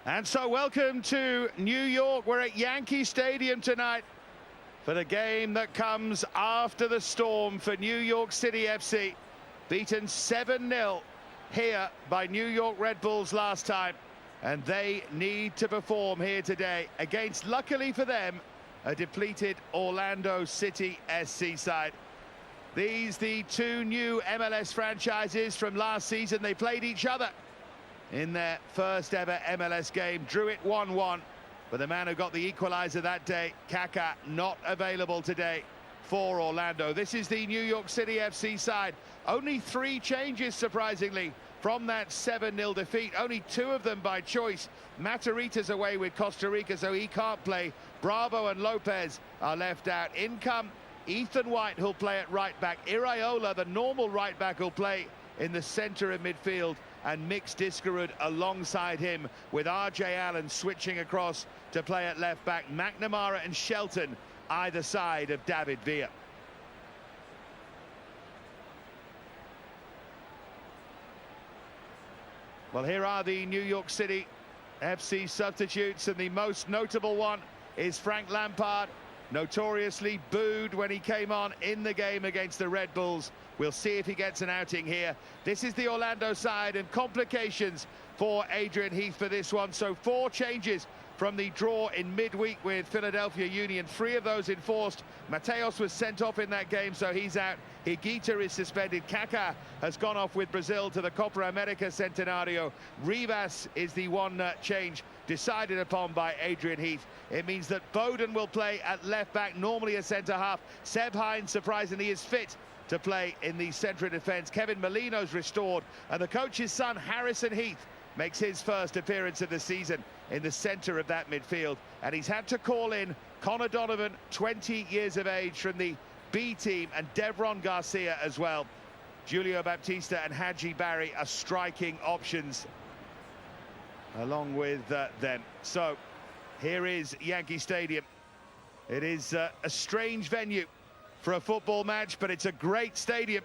And so welcome to New York. We're at Yankee Stadium tonight for the game that comes after the storm for New York City FC. Beaten 7-0 here by New York Red Bulls last time. And they need to perform here today against, luckily for them, a depleted Orlando City SC side. These the two new MLS franchises from last season. They played each other in their first ever MLS game, drew it 1-1, but the man who got the equalizer that day, Kaká, not available today for Orlando. This is the New York City FC side. Only 3 changes, surprisingly, from that 7-0 defeat. Only 2 of them by choice. Matarrita's away with Costa Rica, so he can't play. Bravo and Lopez are left out. In come Ethan White, who'll play at right back. Iraola, the normal right back, will play in the centre of midfield, and Mix Diskerud alongside him, with RJ Allen switching across to play at left back. McNamara and Shelton either side of David Villa. Well, here are the New York City FC substitutes, and the most notable one is Frank Lampard, notoriously booed when he came on in the game against the Red Bulls. We'll see if he gets an outing here. This is the Orlando side, and complications for Adrian Heath for this one. So 4 changes from the draw in midweek with Philadelphia Union, 3 of those enforced. Mateos was sent off in that game, so he's out. Higuita is suspended. Kaká has gone off with Brazil to the Copa America Centenario. Rivas is the one change decided upon by Adrian Heath. It means that Bowden will play at left back, normally a centre-half. Seb Hines, surprisingly, is fit to play in the centre of defence. Kevin Molino's restored, and the coach's son, Harrison Heath, makes his first appearance of the season in the centre of that midfield. And he's had to call in Connor Donovan, 20 years of age, from the B team, and Devron Garcia as well. Julio Baptista and Hadji Barry are striking options along with them. So here is Yankee Stadium. It is a strange venue for a football match, but it's a great stadium,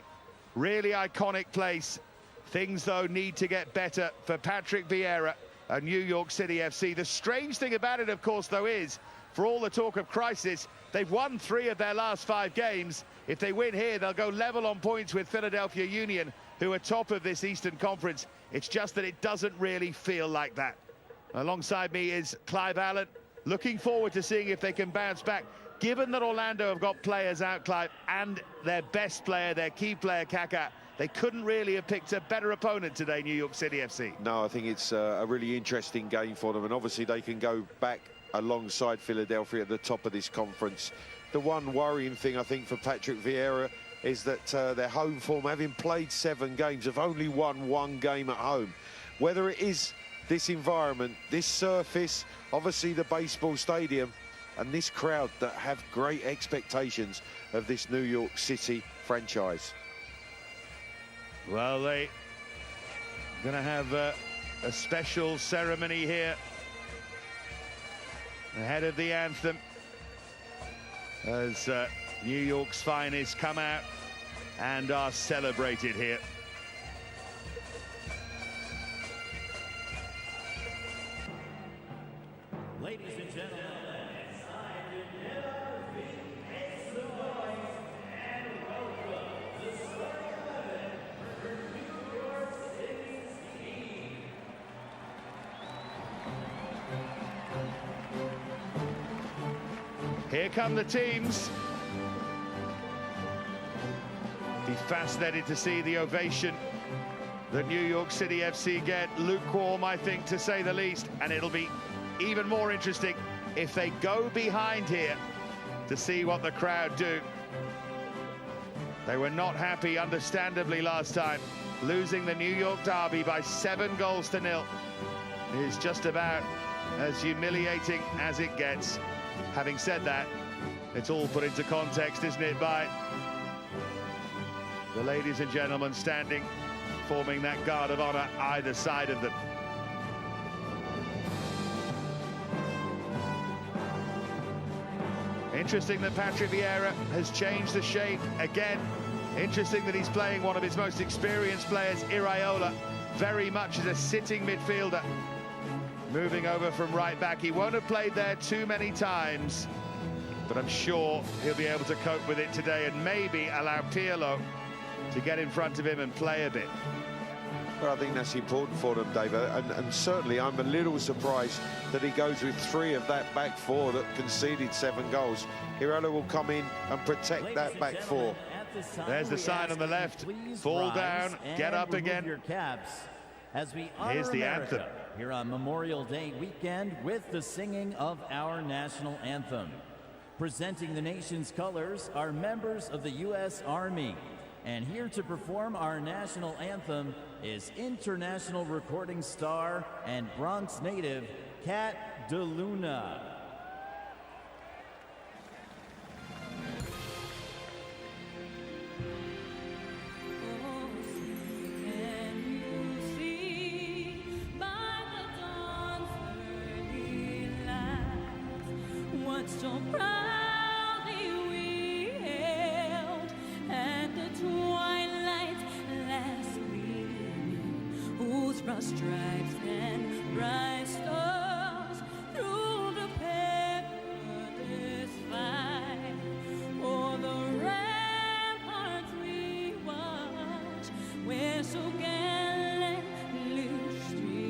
really iconic place. Things, though, need to get better for Patrick Vieira and New York City FC. The strange thing about it, of course, though, is, for all the talk of crisis, they've won 3 of their last 5 games. If they win here, they'll go level on points with Philadelphia Union, who are top of this Eastern Conference. It's just that it doesn't really feel like that. Alongside me is Clive Allen. Looking forward to seeing if they can bounce back. Given that Orlando have got players out, Clive, and their best player, their key player, Kaká, they couldn't really have picked a better opponent today, New York City FC. No, I think it's a really interesting game for them, and obviously they can go back alongside Philadelphia at the top of this conference. The one worrying thing, I think, for Patrick Vieira is that their home form, having played 7 games, have only won 1 game at home. Whether it is this environment, this surface, obviously the baseball stadium, and this crowd that have great expectations of this New York City franchise. Well, they're going to have a special ceremony here ahead of the anthem, as New York's finest come out and are celebrated here. Ladies and gentlemen, here come the teams. Be fascinated to see the ovation that New York City FC get. Lukewarm, I think, to say the least, and it'll be even more interesting if they go behind here to see what the crowd do. They were not happy, understandably, last time. Losing the New York derby by 7-0 is just about as humiliating as it gets. Having said that, it's all put into context, isn't it, by the ladies and gentlemen standing, forming that guard of honor either side of them. Interesting that Patrick Vieira has changed the shape again. Interesting that he's playing one of his most experienced players, Iraola, very much as a sitting midfielder. moving over from right back. He won't have played there too many times, but I'm sure he'll be able to cope with it today and maybe allow Pirlo to get in front of him and play a bit. Well, I think that's important for them, David, and certainly I'm a little surprised that he goes with 3 of that back 4 that conceded 7 goals. Iranlo will come in and protect that back 4. There's the sign on the left. Fall down, get up again. Your caps as we honor Here's the America anthem. here on Memorial Day weekend with the singing of our national anthem. Presenting the nation's colors are members of the U.S. Army. And here to perform our national anthem is international recording star and Bronx native Kat DeLuna. So proudly we hailed at the twilight's last gleaming, whose broad stripes and bright stars through the perilous fight. O'er the ramparts we watch, where so gallantly streaming.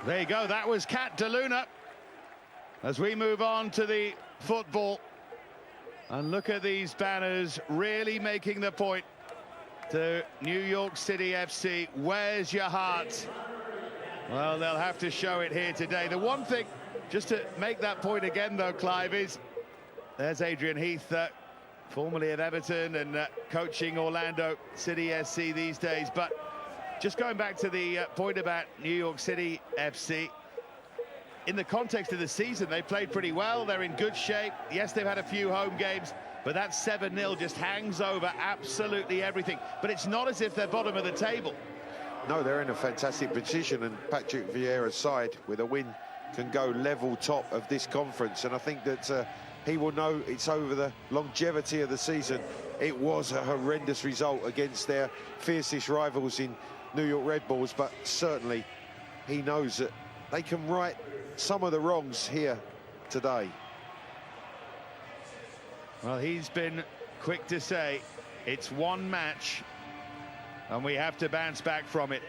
There you go, that was Kat DeLuna. As we move on to the football, and look at these banners really making the point to New York City FC. Where's your heart? Well, they'll have to show it here today. The one thing, just to make that point again though, Clive, is there's Adrian Heath, formerly of Everton and coaching Orlando City SC these days. But just going back to the point about New York City FC, in the context of the season, they played pretty well. They're in good shape. Yes, they've had a few home games, but that 7-0 just hangs over absolutely everything. But it's not as if they're bottom of the table. No, they're in a fantastic position, and Patrick Vieira's side, with a win, can go level top of this conference. And I think that he will know it's over the longevity of the season. It was a horrendous result against their fiercest rivals in New York Red Bulls, but certainly he knows that they can right some of the wrongs here today. Well, he's been quick to say it's one match and we have to bounce back from it.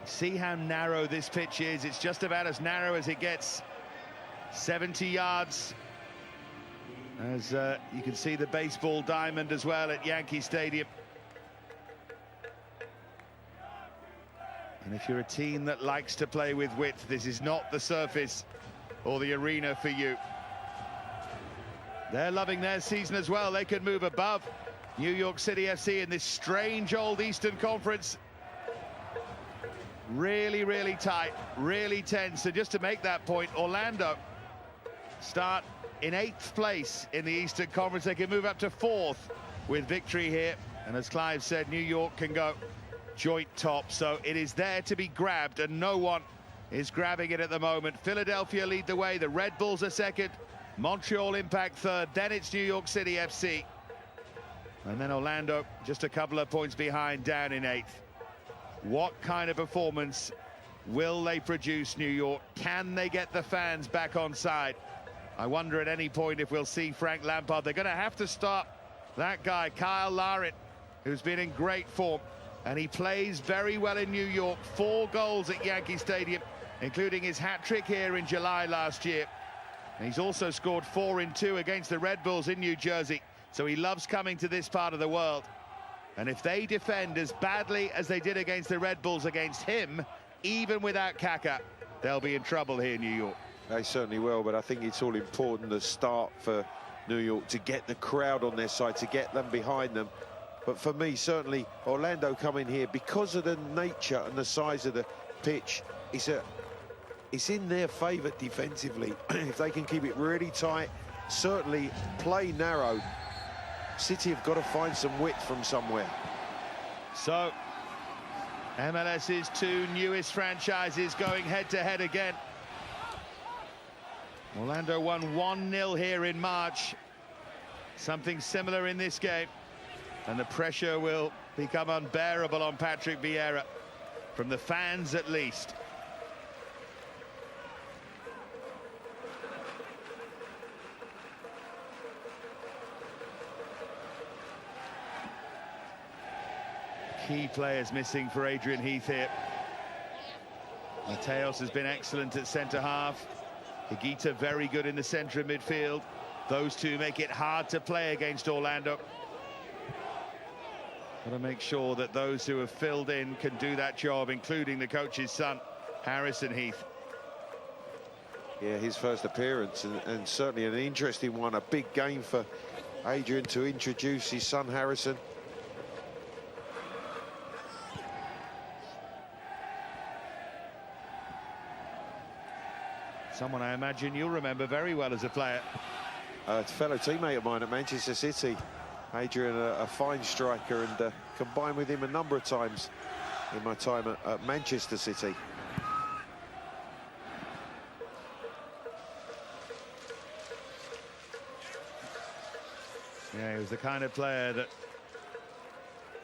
See how narrow this pitch is. It's just about as narrow as it gets. 70 yards. As you can see the baseball diamond as well at Yankee Stadium. And if you're a team that likes to play with width, this is not the surface or the arena for you. They're loving their season as well. They could move above New York City FC in this strange old Eastern Conference. Really, really tight, really tense. So just to make that point, Orlando start in 8th place in the Eastern Conference. They can move up to 4th with victory here. And as Clive said, New York can go joint top, so it is there to be grabbed, and no one is grabbing it at the moment. Philadelphia lead the way, the Red Bulls are second, Montreal Impact third, then it's New York City FC, and then Orlando just a couple of points behind, down in 8th. What kind of performance will they produce, New York? Can they get the fans back on side? I wonder at any point if we'll see Frank Lampard. They're going to have to stop that guy, Kyle Larin, who's been in great form. And he plays very well in New York. 4 goals at Yankee Stadium including his hat-trick here in July last year. And he's also scored 4 in 2 against the Red Bulls in New Jersey, so he loves coming to this part of the world. And if they defend as badly as they did against the Red Bulls against him, even without Kaka, they'll be in trouble here in New York. They certainly will, but I think it's all important to start for New York to get the crowd on their side, to get them behind them. But for me, certainly, Orlando coming here, because of the nature and the size of the pitch, it's in their favour defensively. If they can keep it really tight, certainly play narrow, City have got to find some width from somewhere. So, MLS's 2 newest franchises going head-to-head again. Orlando won 1-0 here in March. Something similar in this game. And the pressure will become unbearable on Patrick Vieira, from the fans at least. Key players missing for Adrian Heath here. Mateos has been excellent at centre-half. Higuita very good in the centre of midfield. Those two make it hard to play against Orlando. Got to make sure that those who have filled in can do that job, including the coach's son, Harrison Heath. Yeah, his first appearance, and certainly an interesting one. A big game for Adrian to introduce his son Harrison. Someone I imagine you'll remember very well as a player. A fellow teammate of mine at Manchester City. Adrian, a fine striker, and combined with him a number of times in my time at Manchester City. Yeah, he was the kind of player that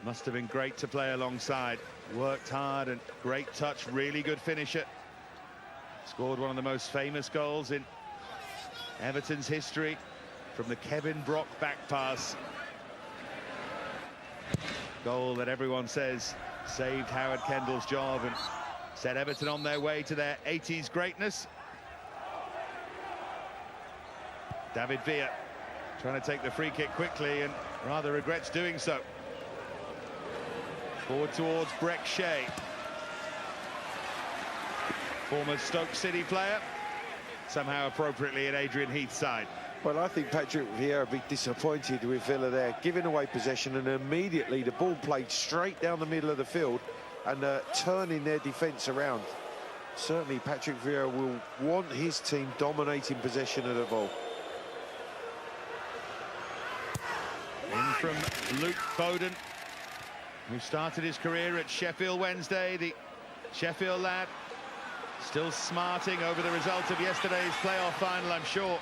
must have been great to play alongside. Worked hard and great touch, really good finisher. Scored one of the most famous goals in Everton's history from the Kevin Brock back pass. Goal that everyone says saved Howard Kendall's job and set Everton on their way to their 80s greatness. David Villa trying to take the free kick quickly and rather regrets doing so. Forward towards Breck Shea. Former Stoke City player, somehow appropriately at Adrian Heath's side. Well, I think Patrick Vieira will be disappointed with Villa there, giving away possession, and immediately the ball played straight down the middle of the field and turning their defence around. Certainly Patrick Vieira will want his team dominating possession of the ball. In from Luke Foden, who started his career at Sheffield Wednesday, the Sheffield lad. Still smarting over the result of yesterday's playoff final, I'm sure.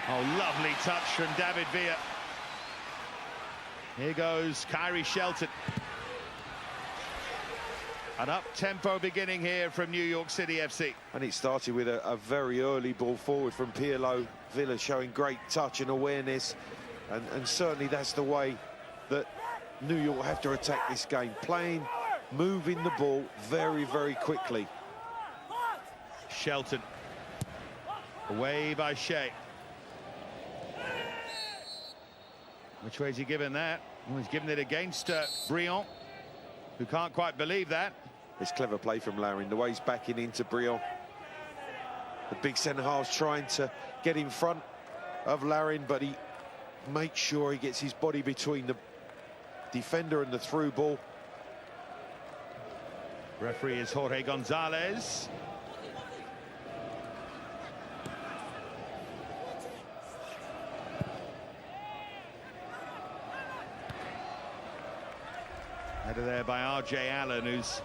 Oh, lovely touch from David Villa. Here goes Kyrie Shelton. An up-tempo beginning here from New York City FC. And it started with a very early ball forward from Pirlo. Villa showing great touch and awareness. And certainly that's the way that New York have to attack this game. Playing, moving the ball very, very quickly. Shelton. Away by Shea. Which way has he given that? Well, he's given it against Briand, who can't quite believe that. It's clever play from Larin, the way he's backing into Briand. The big centre-half's trying to get in front of Larin, but he makes sure he gets his body between the defender and the through ball. Referee is Jorge Gonzalez. Header there by R.J. Allen, who's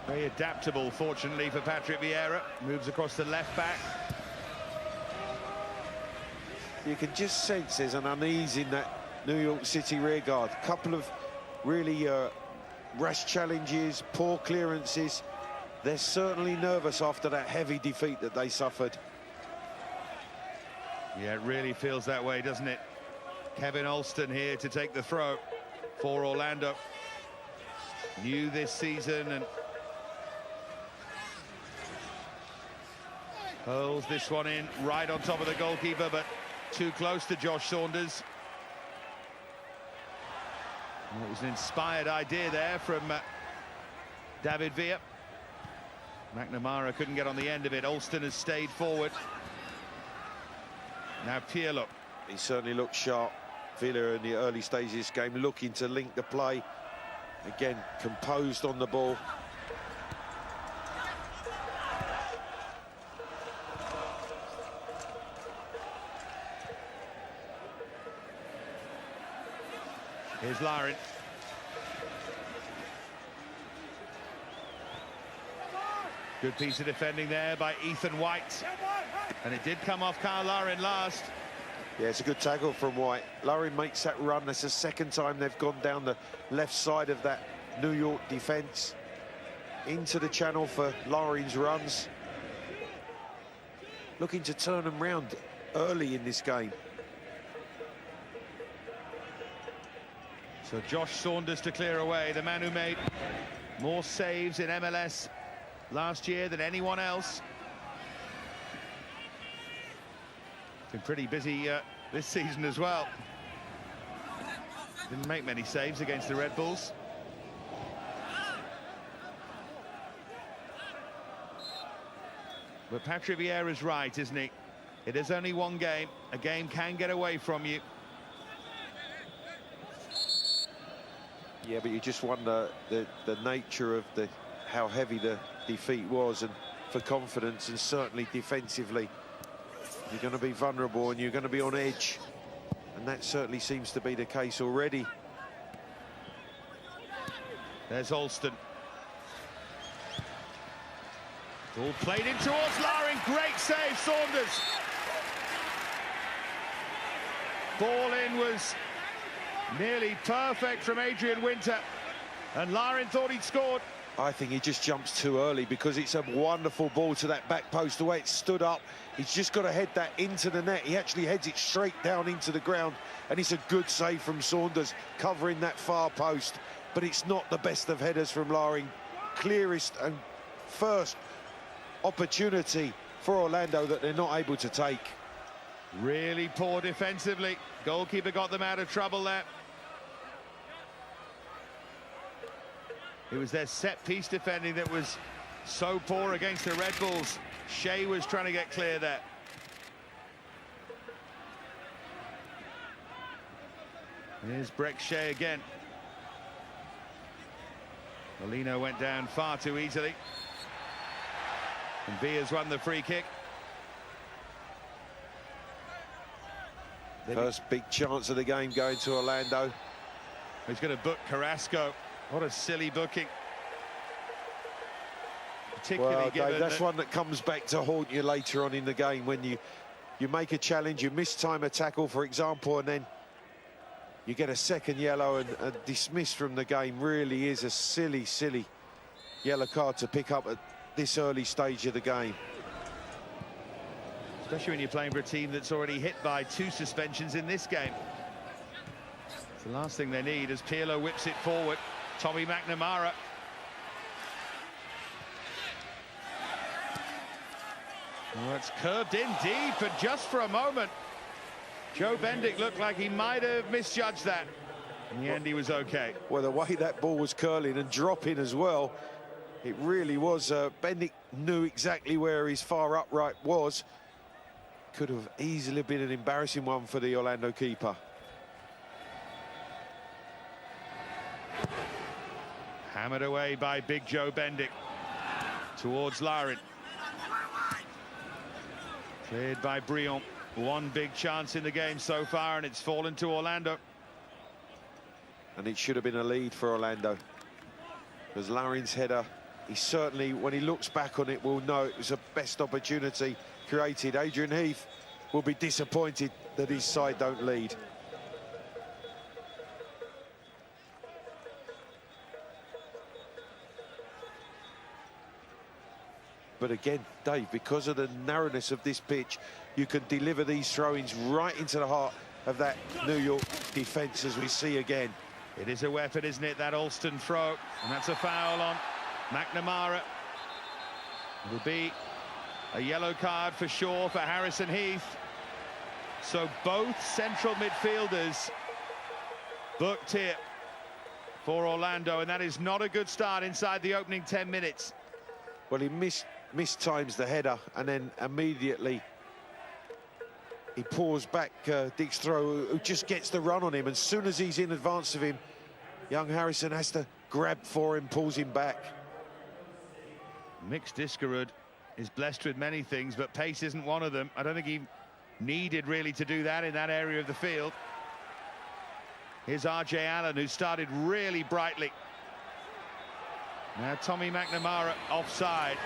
very adaptable, fortunately for Patrick Vieira. Moves across the left back. You can just sense there's an unease in that New York City rearguard. A couple of really rash challenges, poor clearances. They're certainly nervous after that heavy defeat that they suffered. Yeah, it really feels that way, doesn't it? Kevin Alston here to take the throw for Orlando. New this season and Hurls this one in right on top of the goalkeeper, but too close to Josh Saunders. Well, it was an inspired idea there from David Villa. McNamara couldn't get on the end of it. Alston has stayed forward. Now Pirlo. He certainly looked sharp. Villa in the early stages of this game looking to link the play. Again, composed on the ball. Here's Larin. Good piece of defending there by Ethan White. And it did come off Kyle Larin last. Yeah, it's a good tackle from White. Larin makes that run. That's the second time they've gone down the left side of that New York defence. Into the channel for Larin's runs. Looking to turn them round early in this game. So Josh Saunders to clear away, the man who made more saves in MLS last year than anyone else. Been pretty busy this season as well. Didn't make many saves against the Red Bulls. But Patrick Vieira's right, isn't he? It is only one game. A game can get away from you. Yeah, but you just wonder the nature of how heavy the defeat was, and for confidence, and certainly defensively, you're going to be vulnerable and you're going to be on edge, and that certainly seems to be the case already. There's Alston. All played in towards Larin. Great save, Saunders. Ball in was nearly perfect from Adrian Winter, and Larin thought he'd scored. I think he just jumps too early, because it's a wonderful ball to that back post. The way it stood up, he's just got to head that into the net. He actually heads it straight down into the ground, and it's a good save from Saunders, covering that far post. But it's not the best of headers from Larin. Clearest and first opportunity for Orlando that they're not able to take. Really poor defensively. Goalkeeper got them out of trouble there. It was their set-piece defending that was so poor against the Red Bulls. Shea was trying to get clear there. Here's Brek Shea again. Molino went down far too easily. And Villa's won the free kick. First big chance of the game going to Orlando. He's going to book Carrasco. What a silly booking. Particularly Well, given Dave, that's one that comes back to haunt you later on in the game, when you make a challenge, you mistime a tackle, for example, and then you get a second yellow and dismissed from the game. Really is a silly, silly yellow card to pick up at this early stage of the game. Especially when you're playing for a team that's already hit by 2 suspensions in this game. It's the last thing they need as Pirlo whips it forward. Tommy McNamara. Well, it's curved in deep, and just for a moment, Joe Bendik looked like he might have misjudged that. In the end, he was okay. Well, the way that ball was curling and dropping as well, it really was. Bendik knew exactly where his far upright was. Could have easily been an embarrassing one for the Orlando keeper. Hammered away by Big Joe Bendik towards Larin. Cleared by Brion. One big chance in the game so far, and it's fallen to Orlando. And it should have been a lead for Orlando, because Larin's header, he certainly, when he looks back on it, will know it was the best opportunity created. Adrian Heath will be disappointed that his side don't lead. But again, Dave, because of the narrowness of this pitch, you can deliver these throw-ins right into the heart of that New York defence, as we see again. It is a weapon, isn't it, that Alston throw? And that's a foul on McNamara. It'll be A yellow card for Shaw for Harrison Heath. So both central midfielders booked here for Orlando, and that is not a good start inside the opening 10 minutes. Well, he mistimes the header, and then immediately he pours back Dick Throw, who just gets the run on him. And as soon as he's in advance of him, young Harrison has to grab for him, pulls him back. Mix Diskerud is blessed with many things, but pace isn't one of them. I don't think he needed really to do that in that area of the field. Here's RJ Allen, who started really brightly. Now Tommy McNamara offside.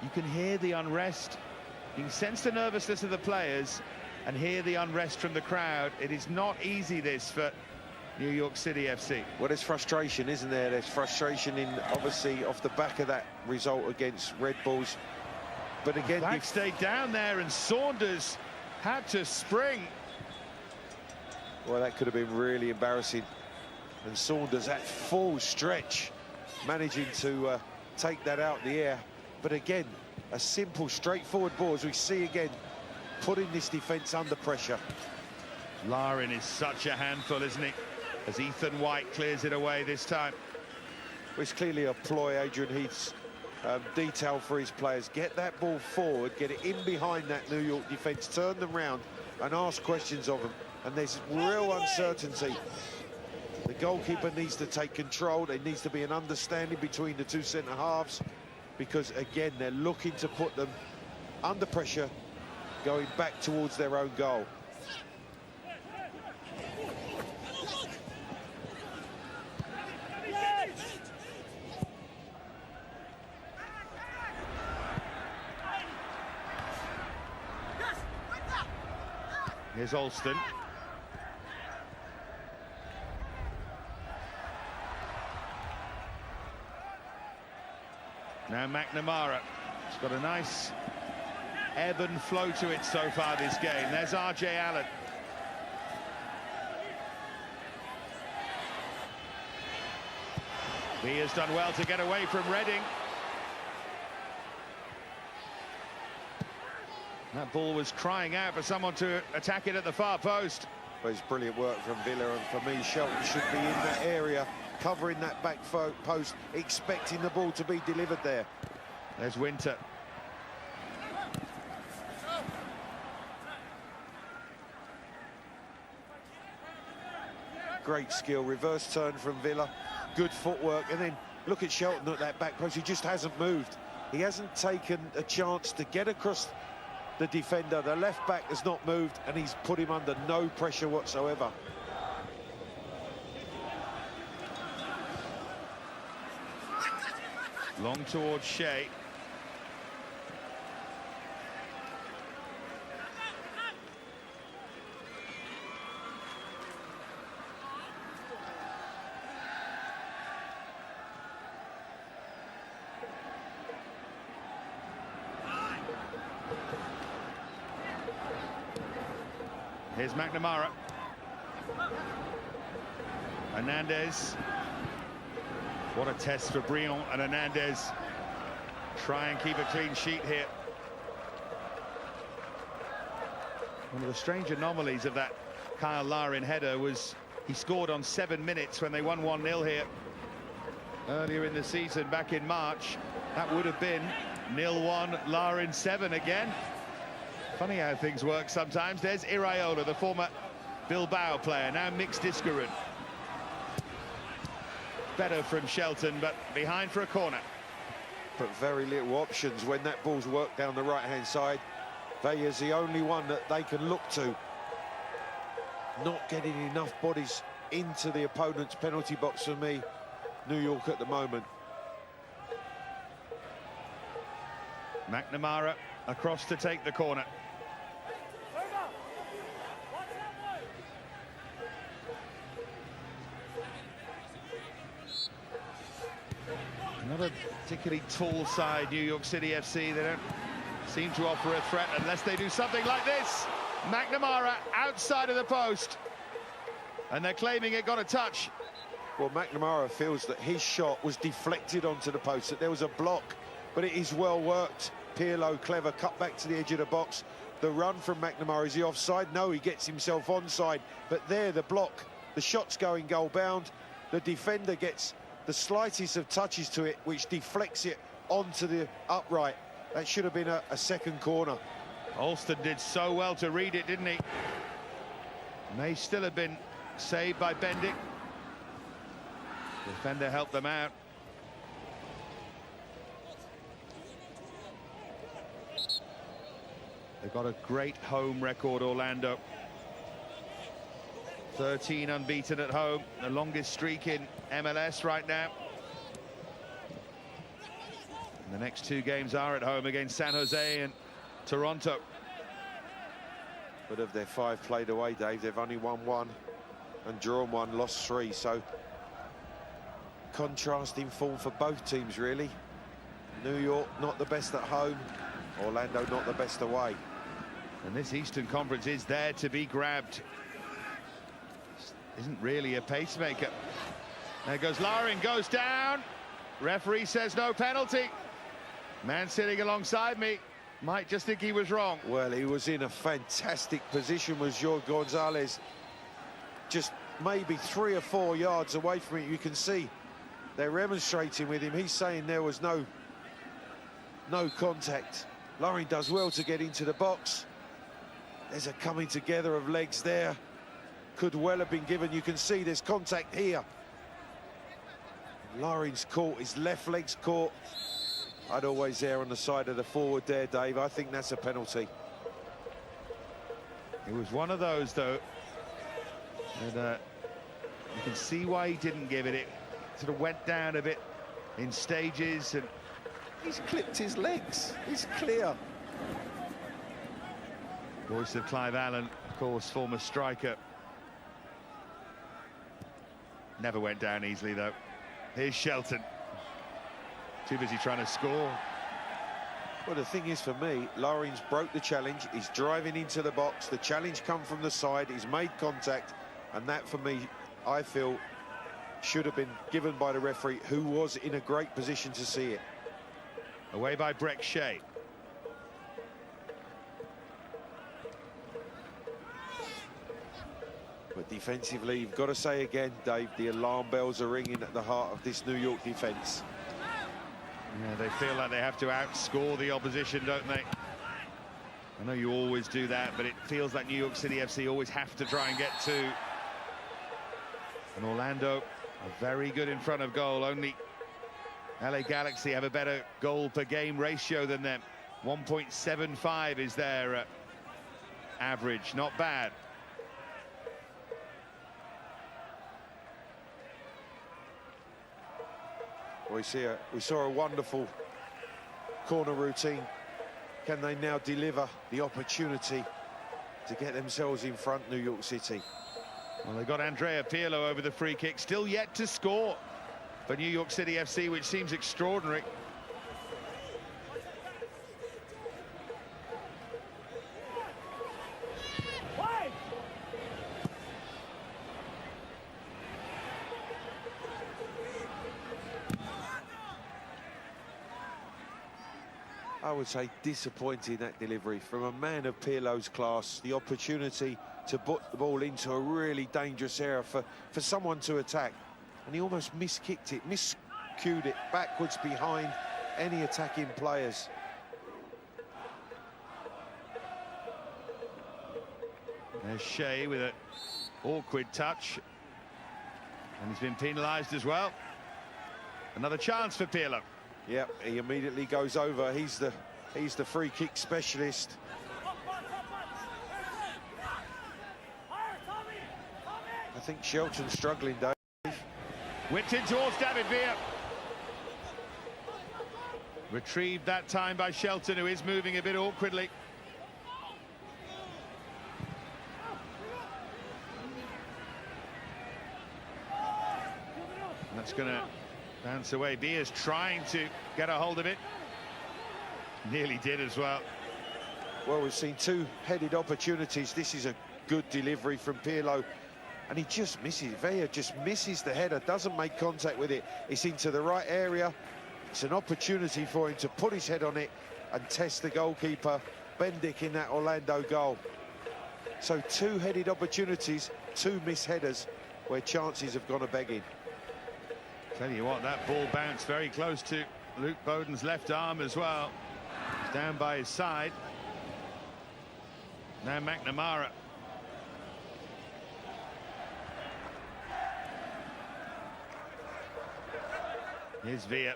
You can hear the unrest. You can sense the nervousness of the players and hear the unrest from the crowd. It is not easy, this, for New York City FC. Well, there's frustration, isn't there? There's frustration in, obviously, off the back of that result against Red Bulls. But again, Black stayed down there, and Saunders had to spring. Well, that could have been really embarrassing. And Saunders at full stretch, managing to take that out the air. But again, a simple, straightforward ball, as we see again, putting this defence under pressure. Larin is such a handful, isn't he? As Ethan White clears it away this time. Well, it's clearly a ploy, Adrian Heath's detail for his players. Get that ball forward, get it in behind that New York defence, turn them round and ask questions of them. And there's real uncertainty. The goalkeeper needs to take control. There needs to be an understanding between the two centre-halves, because, again, they're looking to put them under pressure, going back towards their own goal. Here's Alston. Now McNamara. It's got a nice ebb and flow to it so far this game. There's RJ Allen. He has done well to get away from Reading. That ball was crying out for someone to attack it at the far post. Well, it's brilliant work from Villa, and for me, Shelton should be in that area, covering that back post, expecting the ball to be delivered there. There's Winter. Great skill, reverse turn from Villa, good footwork, and then look at Shelton at that back post. He just hasn't moved. He hasn't taken a chance to get across the defender. The left back has not moved, and he's put him under no pressure whatsoever. Long towards Shea. Here's McNamara. Hernandez. What a test for Brion and Hernandez. Try and keep a clean sheet here. One of the strange anomalies of that Kyle Larin header was he scored on 7 minutes when they won 1-0 here earlier in the season back in March. That would have been 0-1, Larin 7 again. Funny how things work sometimes. There's Iraola, the former Bilbao player, now Mix Diskerud. Better from Shelton, but behind for a corner. But very little options when that ball's worked down the right-hand side. Vella's the only one that they can look to. Not getting enough bodies into the opponent's penalty box for me, New York at the moment. McNamara across to take the corner. Not a particularly tall side, New York City FC. They don't seem to offer a threat unless they do something like this. McNamara outside of the post. And they're claiming it got a touch. Well, McNamara feels that his shot was deflected onto the post, that there was a block but it is well worked. Pirlo, clever, cut back to the edge of the box. The run from McNamara, is he offside? No, he gets himself onside. But there, the block, the shot's going goal bound. The defender gets the slightest of touches to it, which deflects it onto the upright. That should have been a second corner. Alston did so well to read it, didn't he? May still have been saved by Bendik. Defender helped them out. They've got a great home record, Orlando. 13 unbeaten at home, the longest streak in MLS right now. And the next two games are at home against San Jose and Toronto. But of their 5 played away, Dave, they've only won 1 and drawn 1, lost 3. So contrasting form for both teams, really. New York not the best at home, Orlando not the best away. And this Eastern Conference is there to be grabbed. Isn't really a pacemaker. There goes Larin, goes down. Referee says no penalty. Man sitting alongside me might just think he was wrong. Well, he was in a fantastic position, was Jorge Gonzalez. Just maybe 3 or 4 yards away from it. You can see they're remonstrating with him. He's saying there was no contact. Larin does well to get into the box. There's a coming together of legs there. Could well have been given. You can see there's contact here. Larin's caught, his left leg's caught. I'd always err on the side of the forward there, Dave. I think that's a penalty. It was one of those, though. And you can see why he didn't give it. It sort of went down a bit in stages, and he's clipped his legs. He's clear. Voice of Clive Allen, of course, former striker. Never went down easily, though. Here's Shelton. Too busy trying to score. Well, the thing is, for me, Larin's broke the challenge. He's driving into the box. The challenge come from the side. He's made contact. And that, for me, I feel, should have been given by the referee, who was in a great position to see it. Away by Brek Shea. But defensively, you've got to say again, Dave, the alarm bells are ringing at the heart of this New York defence. Yeah, they feel like they have to outscore the opposition, don't they? I know you always do that, but it feels like New York City FC always have to try and get to. And Orlando are very good in front of goal. Only LA Galaxy have a better goal per game ratio than them. 1.75 is their average. Not bad. We saw a wonderful corner routine. Can they now deliver the opportunity to get themselves in front, New York City? Well, they got Andrea Pirlo over the free kick, still yet to score for New York City FC, which seems extraordinary. I would say disappointing, that delivery from a man of Pirlo's class. The opportunity to put the ball into a really dangerous area for someone to attack, and he almost miskicked it, miscued it backwards behind any attacking players. There's Shea with an awkward touch, and he's been penalised as well. Another chance for Pirlo. Yep, he immediately goes over. He's the free kick specialist. I think Shelton's struggling, Dave. Whipped in towards David Villa. Retrieved that time by Shelton, who is moving a bit awkwardly. That's going to bounce away. Villa's trying to get a hold of it. Nearly did as well. Well, we've seen 2 headed opportunities. This is a good delivery from Pirlo, and he just misses. Villa just misses the header, doesn't make contact with it. It's into the right area. It's an opportunity for him to put his head on it and test the goalkeeper, Bendik, in that Orlando goal. So two-headed opportunities, two missed headers where chances have gone a-begging. Tell you what, that ball bounced very close to Luke Bowden's left arm as well. It's down by his side. Now McNamara. Here's Villa.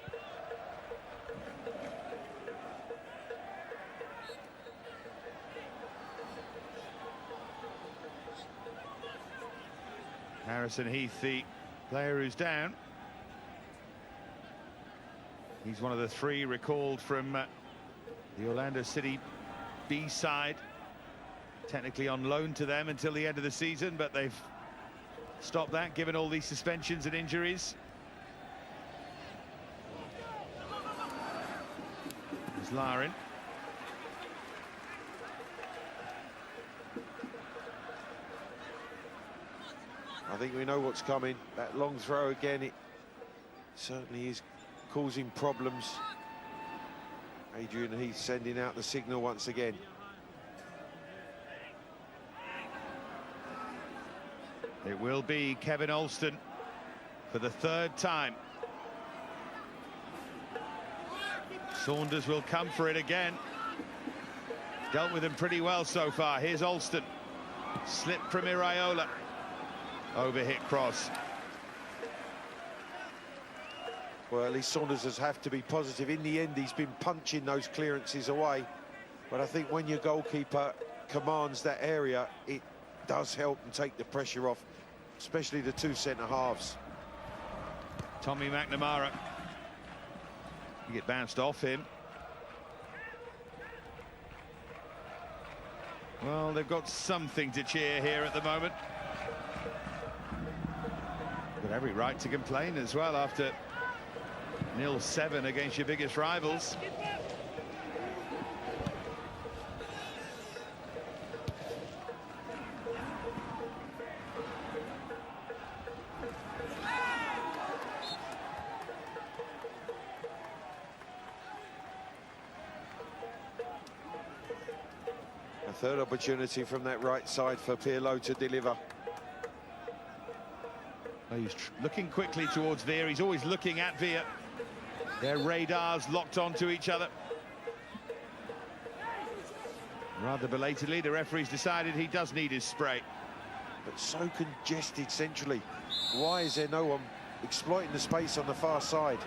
Harrison Heath, the player who's down. He's one of the three recalled from the Orlando City B side. Technically on loan to them until the end of the season, but they've stopped that given all these suspensions and injuries. There's Larin. I think we know what's coming. That long throw again, it certainly is causing problems. Adrian Heath sending out the signal once again. It will be Kevin Alston for the third time. Saunders will come for it again. Dealt with him pretty well so far. Here's Alston. Slip from Iraola. Overhit cross. Well, at least Saunders has have to be positive. In the end, he's been punching those clearances away. But I think when your goalkeeper commands that area, it does help and take the pressure off, especially the two centre-halves. Tommy McNamara. You get bounced off him. Well, they've got something to cheer here at the moment. Got every right to complain as well after 0-7 against your biggest rivals. A third opportunity from that right side for Pirlo to deliver. Oh, he's looking quickly towards Villa. He's always looking at Villa. Their radars locked onto each other. Rather belatedly, the referee's decided he does need his spray. But so congested centrally. Why is there no one exploiting the space on the far side?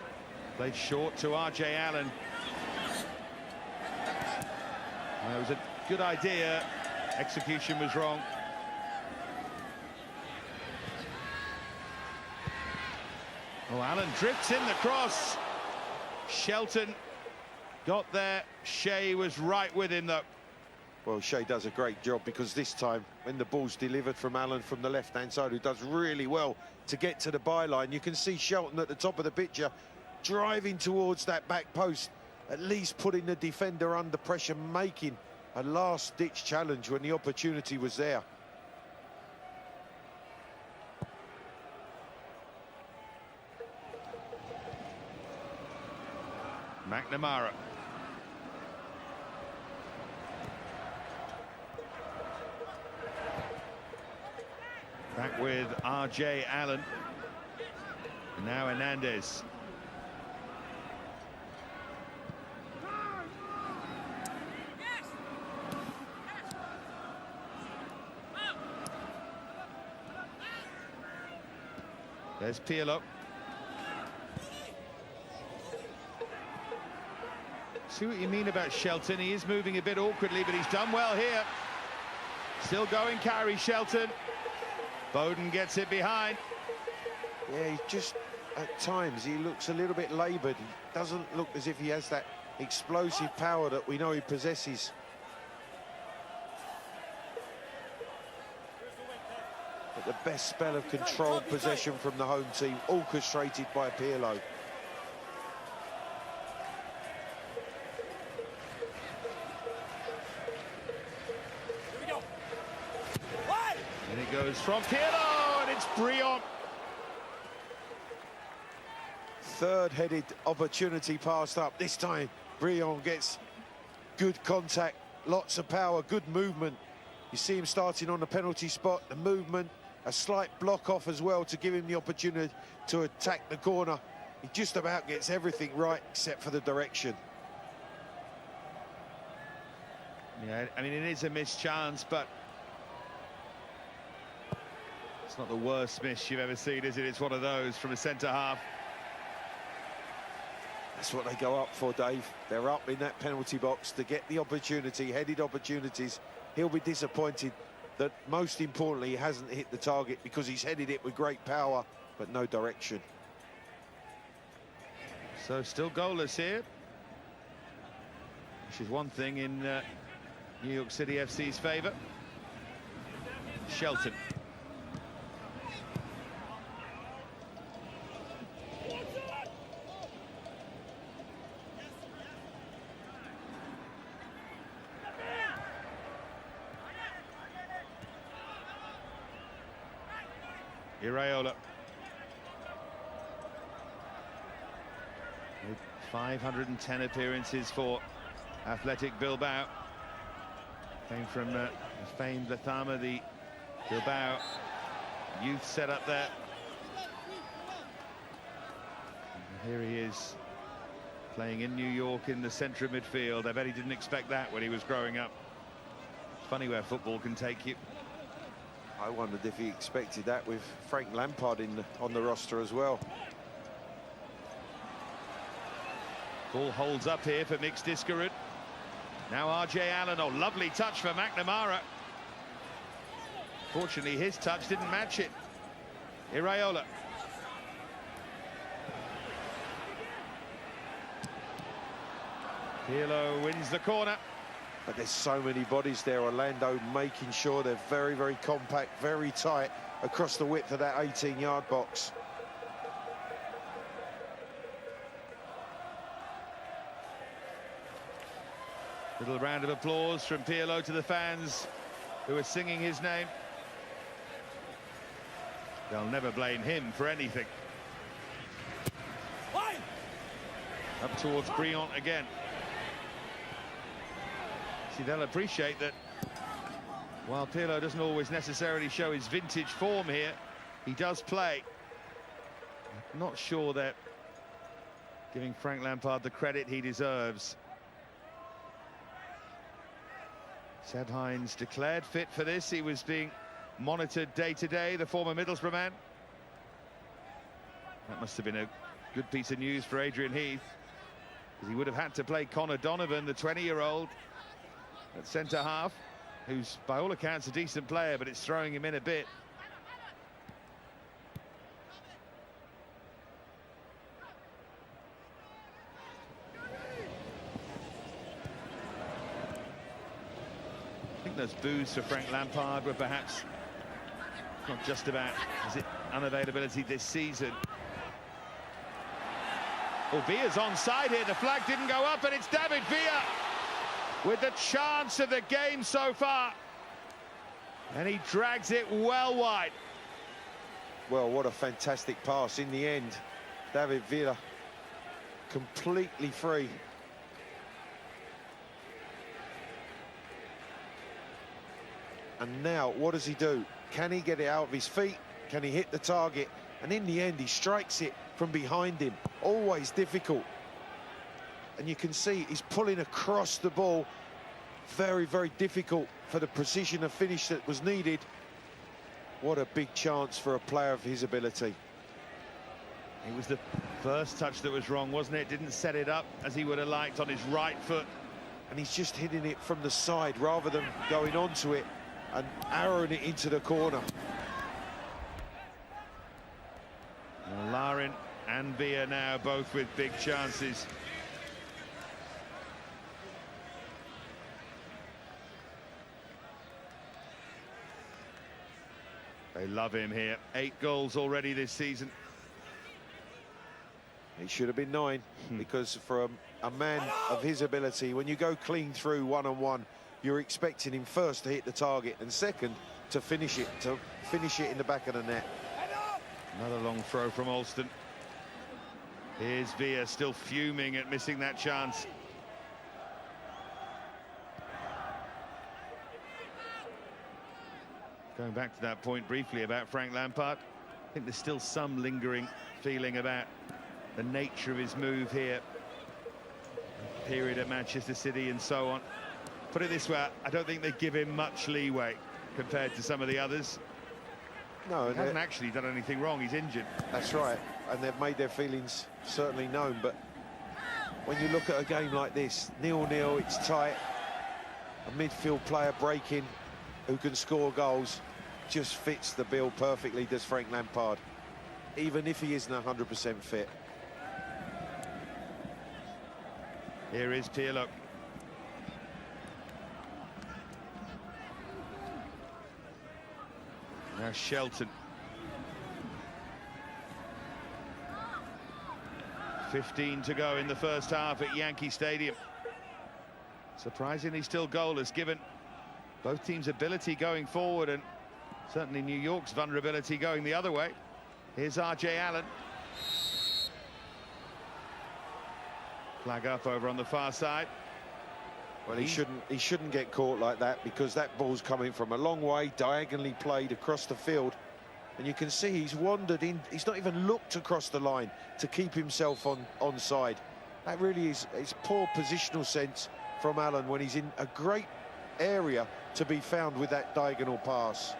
Played short to RJ Allen. That was a good idea. Execution was wrong. Oh, Allen drifts in the cross. Shelton got there. Shea was right with him, though. Well, Shea does a great job, because this time, when the ball's delivered from Allen from the left-hand side, who does really well to get to the byline, you can see Shelton at the top of the picture driving towards that back post, at least putting the defender under pressure, making a last-ditch challenge when the opportunity was there. McNamara. Back with RJ Allen. Now Hernandez. There's Pirlo. See what you mean about Shelton. He is moving a bit awkwardly, but he's done well here. Still going, carry Shelton. Bowden gets it behind. Yeah, he just, at times, he looks a little bit laboured. He doesn't look as if he has that explosive power that we know he possesses. But the best spell of controlled possession from the home team, orchestrated by Pirlo. And it goes from Pirlo, and it's Brion. Third headed opportunity passed up. This time, Briand gets good contact, lots of power, good movement. You see him starting on the penalty spot, the movement, a slight block off as well to give him the opportunity to attack the corner. He just about gets everything right except for the direction. Yeah, I mean, it is a missed chance, but it's not the worst miss you've ever seen, is it? It's one of those from a centre-half. That's what they go up for, Dave. They're up in that penalty box to get the opportunity, headed opportunities. He'll be disappointed that, most importantly, he hasn't hit the target because he's headed it with great power, but no direction. So still goalless here, which is one thing in New York City FC's favour. Shelton. Iraola. With 510 appearances for Athletic Bilbao. Came from the famed Lezama, the Bilbao youth set up there. And here he is, playing in New York in the centre of midfield. I bet he didn't expect that when he was growing up. It's funny where football can take you. I wondered if he expected that with Frank Lampard on the roster as well. Ball holds up here for Mix Diskerud. Now RJ Allen. Oh, lovely touch for McNamara. Fortunately, his touch didn't match it. Iraola. Pirlo wins the corner. But there's so many bodies there, Orlando, making sure they're very, very compact, very tight across the width of that 18-yard box. Little round of applause from Pirlo to the fans who are singing his name. They'll never blame him for anything. Up towards Briand again. See, they'll appreciate that while Pirlo doesn't always necessarily show his vintage form here, he does play. I'm not sure they're giving Frank Lampard the credit he deserves. Seb Hines declared fit for this. He was being monitored day to day, the former Middlesbrough man. That must have been a good piece of news for Adrian Heath, because he would have had to play Connor Donovan, the 20-year-old, at centre-half, who's by all accounts a decent player, but it's throwing him in a bit. I think those boos for Frank Lampard were perhaps not just about, is it, unavailability this season. Well, Villa's onside here. The flag didn't go up, and it's David Villa with the chance of the game so far. And he drags it well wide. Well, what a fantastic pass in the end. David Villa completely free. And now, what does he do? Can he get it out of his feet? Can he hit the target? And in the end, he strikes it from behind him. Always difficult. And you can see he's pulling across the ball. Very, very difficult for the precision of finish that was needed. What a big chance for a player of his ability. It was the first touch that was wrong, wasn't it? Didn't set it up as he would have liked on his right foot. And he's just hitting it from the side rather than going onto it and arrowing it into the corner. Well, Larin and Villa now both with big chances. They love him here. 8 goals already this season. It should have been 9, because for a man of his ability, when you go clean through one-on-one, you're expecting him first to hit the target and second to finish it in the back of the net. Another long throw from Alston. Here's Villa still fuming at missing that chance. Going back to that point briefly about Frank Lampard, I think there's still some lingering feeling about the nature of his move here. Period at Manchester City and so on. Put it this way, I don't think they give him much leeway compared to some of the others. No, He hasn't actually done anything wrong, he's injured. that's right, and they've made their feelings certainly known, but when you look at a game like this, 0-0, it's tight, a midfield player breaking who can score goals just fits the bill perfectly, does Frank Lampard, even if he isn't 100% fit. Here is Pirlo. Now Shelton. 15 to go in the first half at Yankee Stadium. Surprisingly still goalless, given both teams' ability going forward and certainly New York's vulnerability going the other way. Here's RJ Allen. Flag up over on the far side. Well, he shouldn't get caught like that, because that ball's coming from a long way, diagonally played across the field, and you can see he's wandered in. He's not even looked across the line to keep himself onside. That really is poor positional sense from Allen when he's in a great area to be found with that diagonal pass.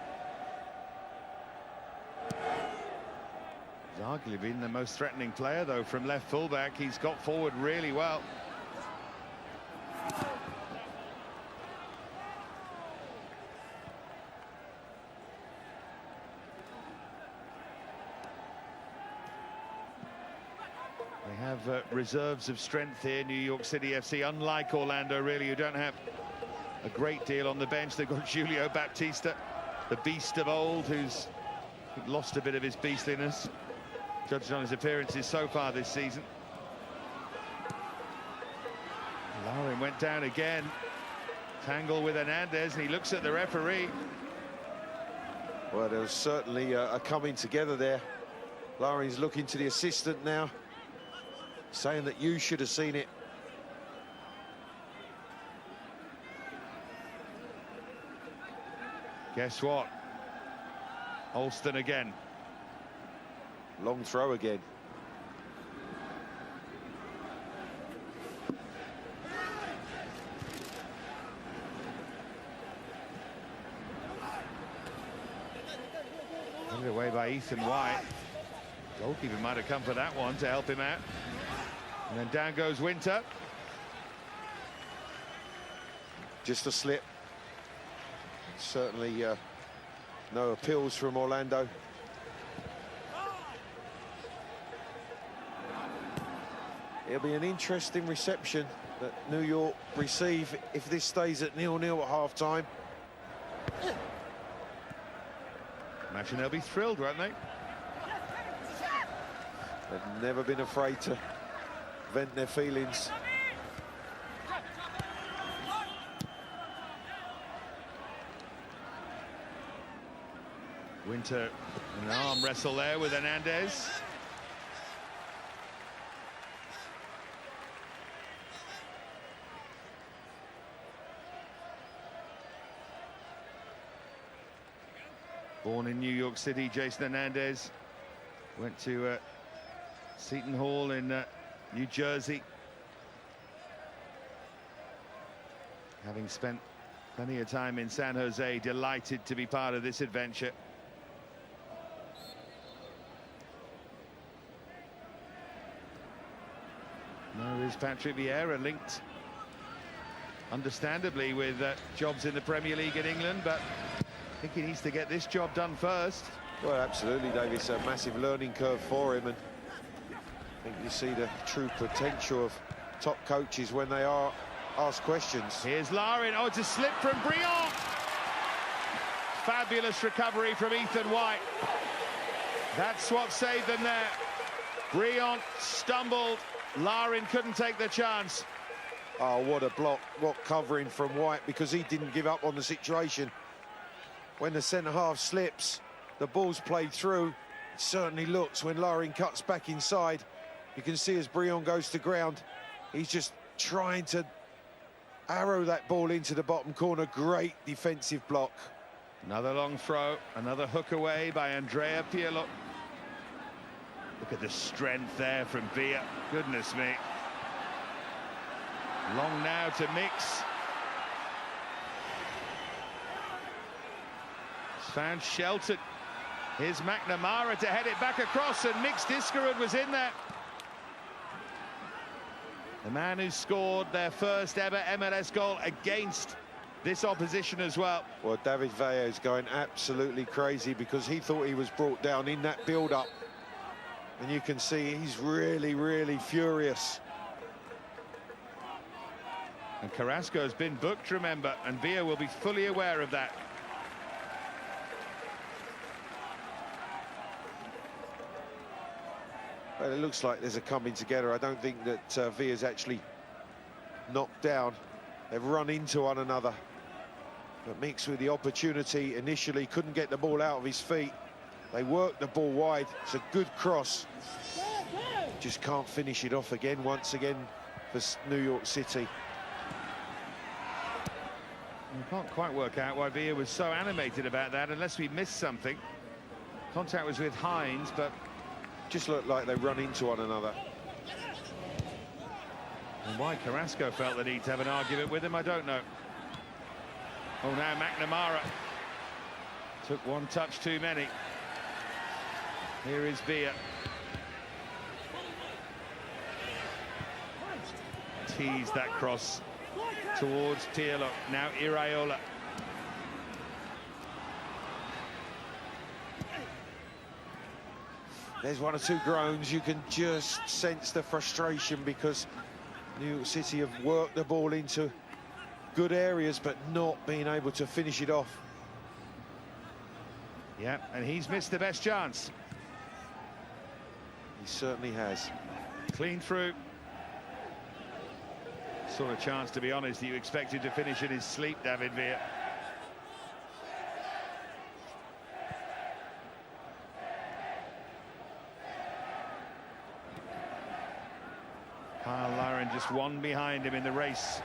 He's arguably been the most threatening player, though, from left fullback. He's got forward really well. They have reserves of strength here, New York City FC, unlike Orlando, really, who don't have a great deal on the bench. They've got Julio Baptista, the beast of old, who's lost a bit of his beastliness, judged on his appearances so far this season. Larin went down again. Tangle with Hernandez, and he looks at the referee. Well, there was certainly a coming together there. Larin's looking to the assistant now, saying that you should have seen it. Guess what? Alston again. Long throw again. Handed away by Ethan White. Goalkeeper might have come for that one to help him out. And then down goes Winter. Just a slip. Certainly no appeals from Orlando. It'll be an interesting reception that New York receive if this stays at 0-0 at half-time. Imagine they'll be thrilled, won't they? They've never been afraid to vent their feelings. Winter, an arm wrestle there with Hernandez. Born in New York City, Jason Hernandez went to Seton Hall in New Jersey. Having spent plenty of time in San Jose, delighted to be part of this adventure. There is Patrick Vieira, linked understandably with jobs in the Premier League in England, but I think he needs to get this job done first. Well, absolutely, Dave. It's a massive learning curve for him, and I think you see the true potential of top coaches when they are asked questions. Here's Larin. Oh, it's a slip from Briand. Fabulous recovery from Ethan White. That's what saved them there. Briand stumbled. Larin couldn't take the chance. Oh, what a block. What covering from White, because he didn't give up on the situation. When the centre-half slips, the ball's played through. It certainly looks, when Larin cuts back inside, You can see as Brion goes to ground, he's just trying to arrow that ball into the bottom corner. Great defensive block. Another long throw, another hook away by Andrea Pirlo. Look at the strength there from Villa. Goodness me. Long now to Mix. He's found Shelton. Here's McNamara to head it back across, and Mix Diskerud was in there. The man who scored their first ever MLS goal against this opposition as well. Well, David Villa is going absolutely crazy because he thought he was brought down in that build-up. And you can see he's really, really furious. And Carrasco's been booked, remember, and Villa will be fully aware of that. Well, it looks like there's a coming together. I don't think that Villa's actually knocked down. They've run into one another. But Mix with the opportunity initially couldn't get the ball out of his feet. They worked the ball wide. It's a good cross. Just can't finish it off again, once again, for New York City. You can't quite work out why Villa was so animated about that, unless we missed something. Contact was with Hines, but Just looked like they run into one another. and why Carrasco felt the need to have an argument with him, I don't know. Oh, now McNamara took one touch too many. Here is Villa. Teased that cross towards Pirlo. Now Iraola. There's one or two groans. You can just sense the frustration because New York City have worked the ball into good areas but not being able to finish it off. Yeah, and he's missed the best chance. He certainly has. Clean through. Sort of chance, to be honest, that you expected to finish in his sleep, David Villa. Kyle Larin just one behind him in the race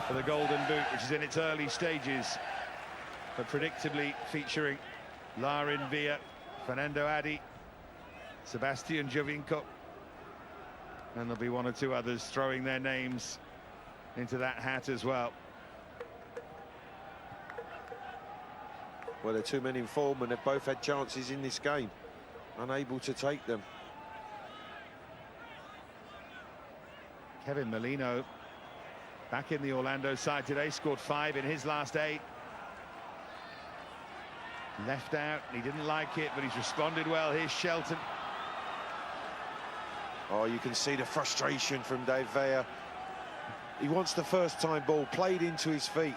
for the Golden Boot, which is in its early stages, but predictably featuring Larin, Villa, Fernando Adi, Sebastian Giovinco, and there'll be one or two others throwing their names into that hat as well. Well, they're two men in form and they've both had chances in this game, unable to take them. Kevin Molino back in the Orlando side today, scored 5 in his last 8. Left out, he didn't like it, but he's responded well. Here's Shelton. Oh, you can see the frustration from Dave Villa. He wants the first-time ball played into his feet.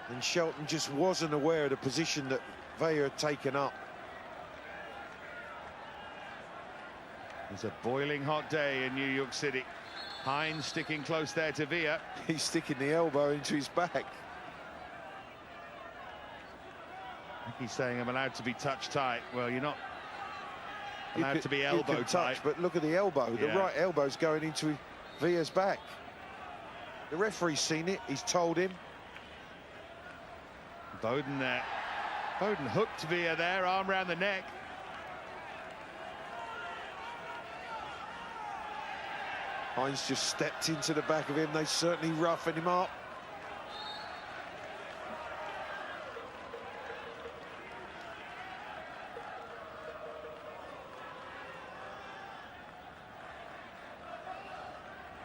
And Shelton just wasn't aware of the position that Villa had taken up. It's a boiling hot day in New York City. Hines sticking close there to Villa. He's sticking the elbow into his back. He's saying, I'm allowed to be touch tight. Well, you're not allowed to be elbow tight. Touch, but look at the elbow. Yeah. The right elbow's going into Villa's back. The referee's seen it. He's told him. Bowden there. Bowden hooked Villa there, arm round the neck. Hines just stepped into the back of him. They certainly roughened him up.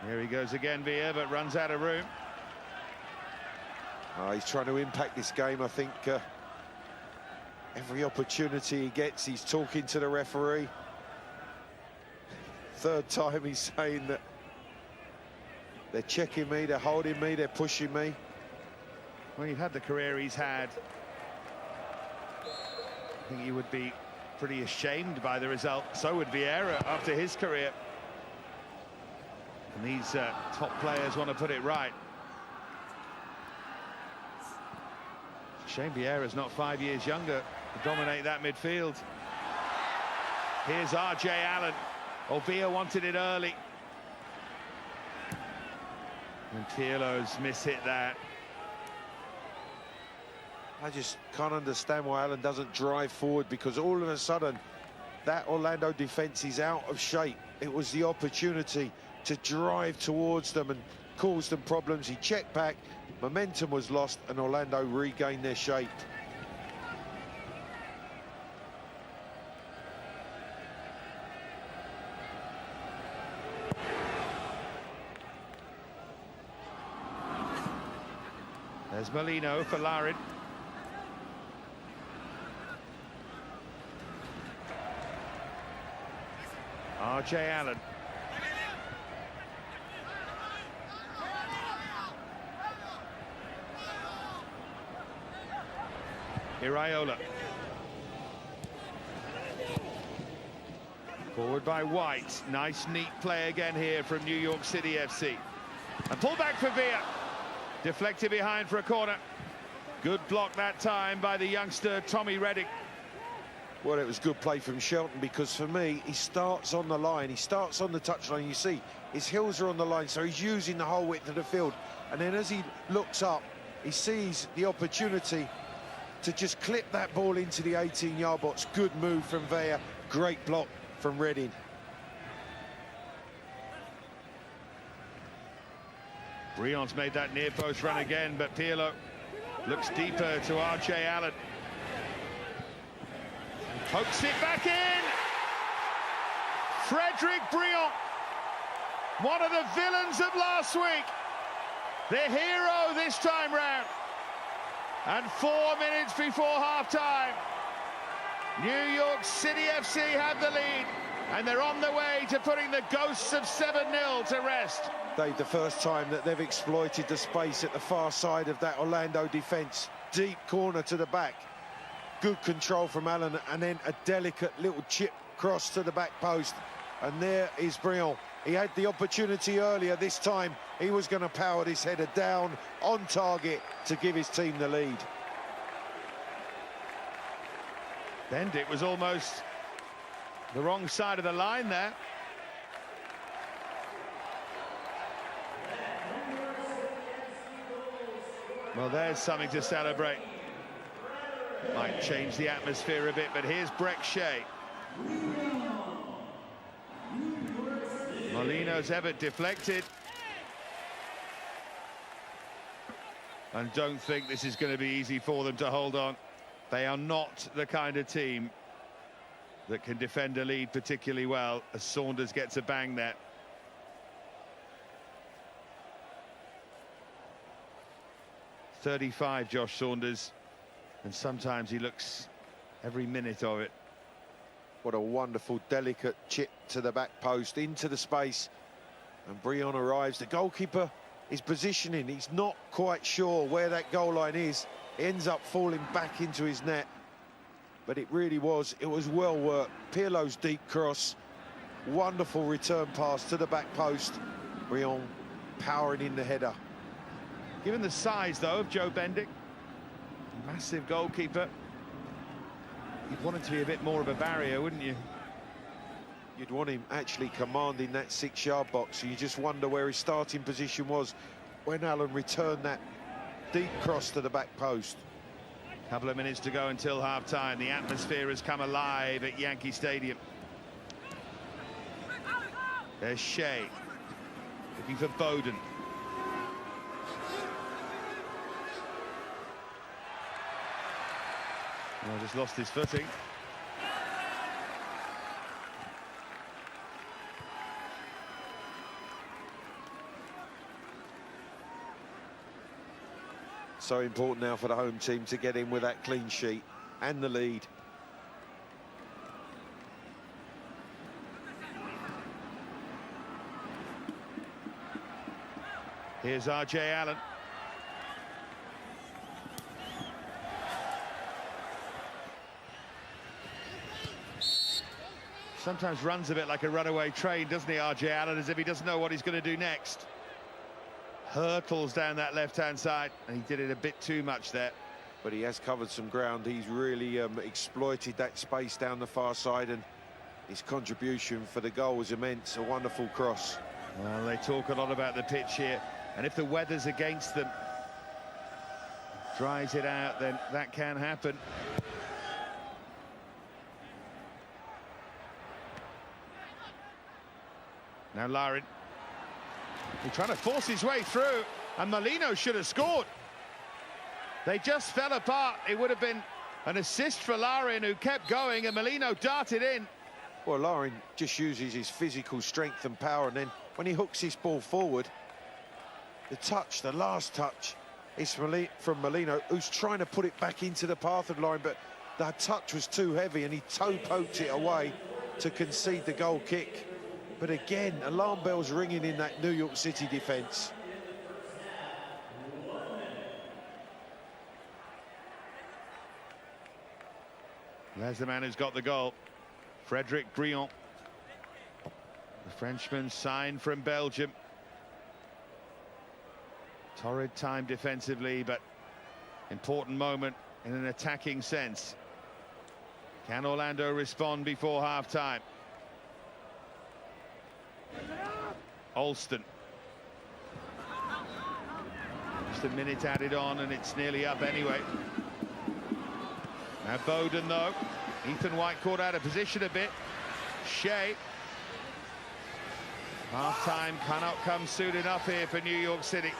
Here he goes again, Villa, but runs out of room. He's trying to impact this game. I think every opportunity he gets, he's talking to the referee. Third time he's saying that they're checking me, they're holding me, they're pushing me. Well, you've had the career he's had. I think he would be pretty ashamed by the result. So would Vieira after his career. And these top players want to put it right. Shame Vieira's not 5 years younger to dominate that midfield. Here's R.J. Allen. Villa wanted it early. And Pirlo's mishit that. I just can't understand why Allen doesn't drive forward, because all of a sudden that Orlando defence is out of shape. It was the opportunity to drive towards them and cause them problems. He checked back, momentum was lost, and Orlando regained their shape. There's Molino for Larin. RJ Allen. Iraola. Forward by White. Nice, neat play again here from New York City FC. And pull back for Villa. Deflected behind for a corner. Good block that time by the youngster Tommy Redding. Well, it was good play from Shelton, because for me, he starts on the line, he starts on the touchline. You see, his heels are on the line, so he's using the whole width of the field. And then as he looks up, he sees the opportunity to just clip that ball into the 18-yard box. Good move from Villa, great block from Redding. Brion's made that near post run again, but Pirlo looks deeper to RJ Allen. Pokes it back in. Frederick Brion, one of the villains of last week, the hero this time round. And 4 minutes before half-time, New York City FC have the lead, and they're on the way to putting the ghosts of 7-0 to rest. Dave, the first time that they've exploited the space at the far side of that Orlando defence. Deep corner to the back. Good control from Allen, and then a delicate little chip cross to the back post. And there is Brion. He had the opportunity earlier. This time he was going to power this header down on target to give his team the lead. Bendit was almost the wrong side of the line there. Well, there's something to celebrate. Might change the atmosphere a bit, but here's Breck Shea. Molino's ever deflected. And don't think this is going to be easy for them to hold on. They are not the kind of team that can defend a lead particularly well, as Saunders gets a bang there. .35, Josh Saunders, and sometimes he looks every minute of it. What a wonderful, delicate chip to the back post, into the space, and Brion arrives. The goalkeeper is positioning. He's not quite sure where that goal line is. It ends up falling back into his net, but it was well worked. Pirlo's deep cross, wonderful return pass to the back post. Brion powering in the header. Given the size, though, of Joe Bendik, massive goalkeeper, you'd want him to be a bit more of a barrier, wouldn't you? You'd want him actually commanding that 6-yard box, so you just wonder where his starting position was when Allen returned that deep cross to the back post. Couple of minutes to go until half-time. The atmosphere has come alive at Yankee Stadium. There's Shea, looking for Bowden. Well, just lost his footing. So important now for the home team to get in with that clean sheet and the lead. Here's RJ Allen. Sometimes runs a bit like a runaway train, doesn't he, RJ Allen, as if he doesn't know what he's going to do next. Hurtles down that left-hand side, and he did it a bit too much there. But he has covered some ground. He's really exploited that space down the far side, and his contribution for the goal was immense. A wonderful cross. Well, they talk a lot about the pitch here, and if the weather's against them, dries it out, then that can happen. Now Larin, he's trying to force his way through, and Molino should have scored. They just fell apart. It would have been an assist for Larin, who kept going, and Molino darted in. Well, Larin just uses his physical strength and power, and then when he hooks this ball forward, the last touch, is from Molino, who's trying to put it back into the path of Larin, but the touch was too heavy, and he toe-poked it away to concede the goal kick. But again, alarm bells ringing in that New York City defence. There's the man who's got the goal, Frédéric Briand. The Frenchman signed from Belgium. Torrid time defensively, but important moment in an attacking sense. Can Orlando respond before half-time? Alston. Just a minute added on, and it's nearly up anyway. Now Bowden, though. Ethan White caught out of position a bit. Shea. Half-time cannot come soon enough here for New York City.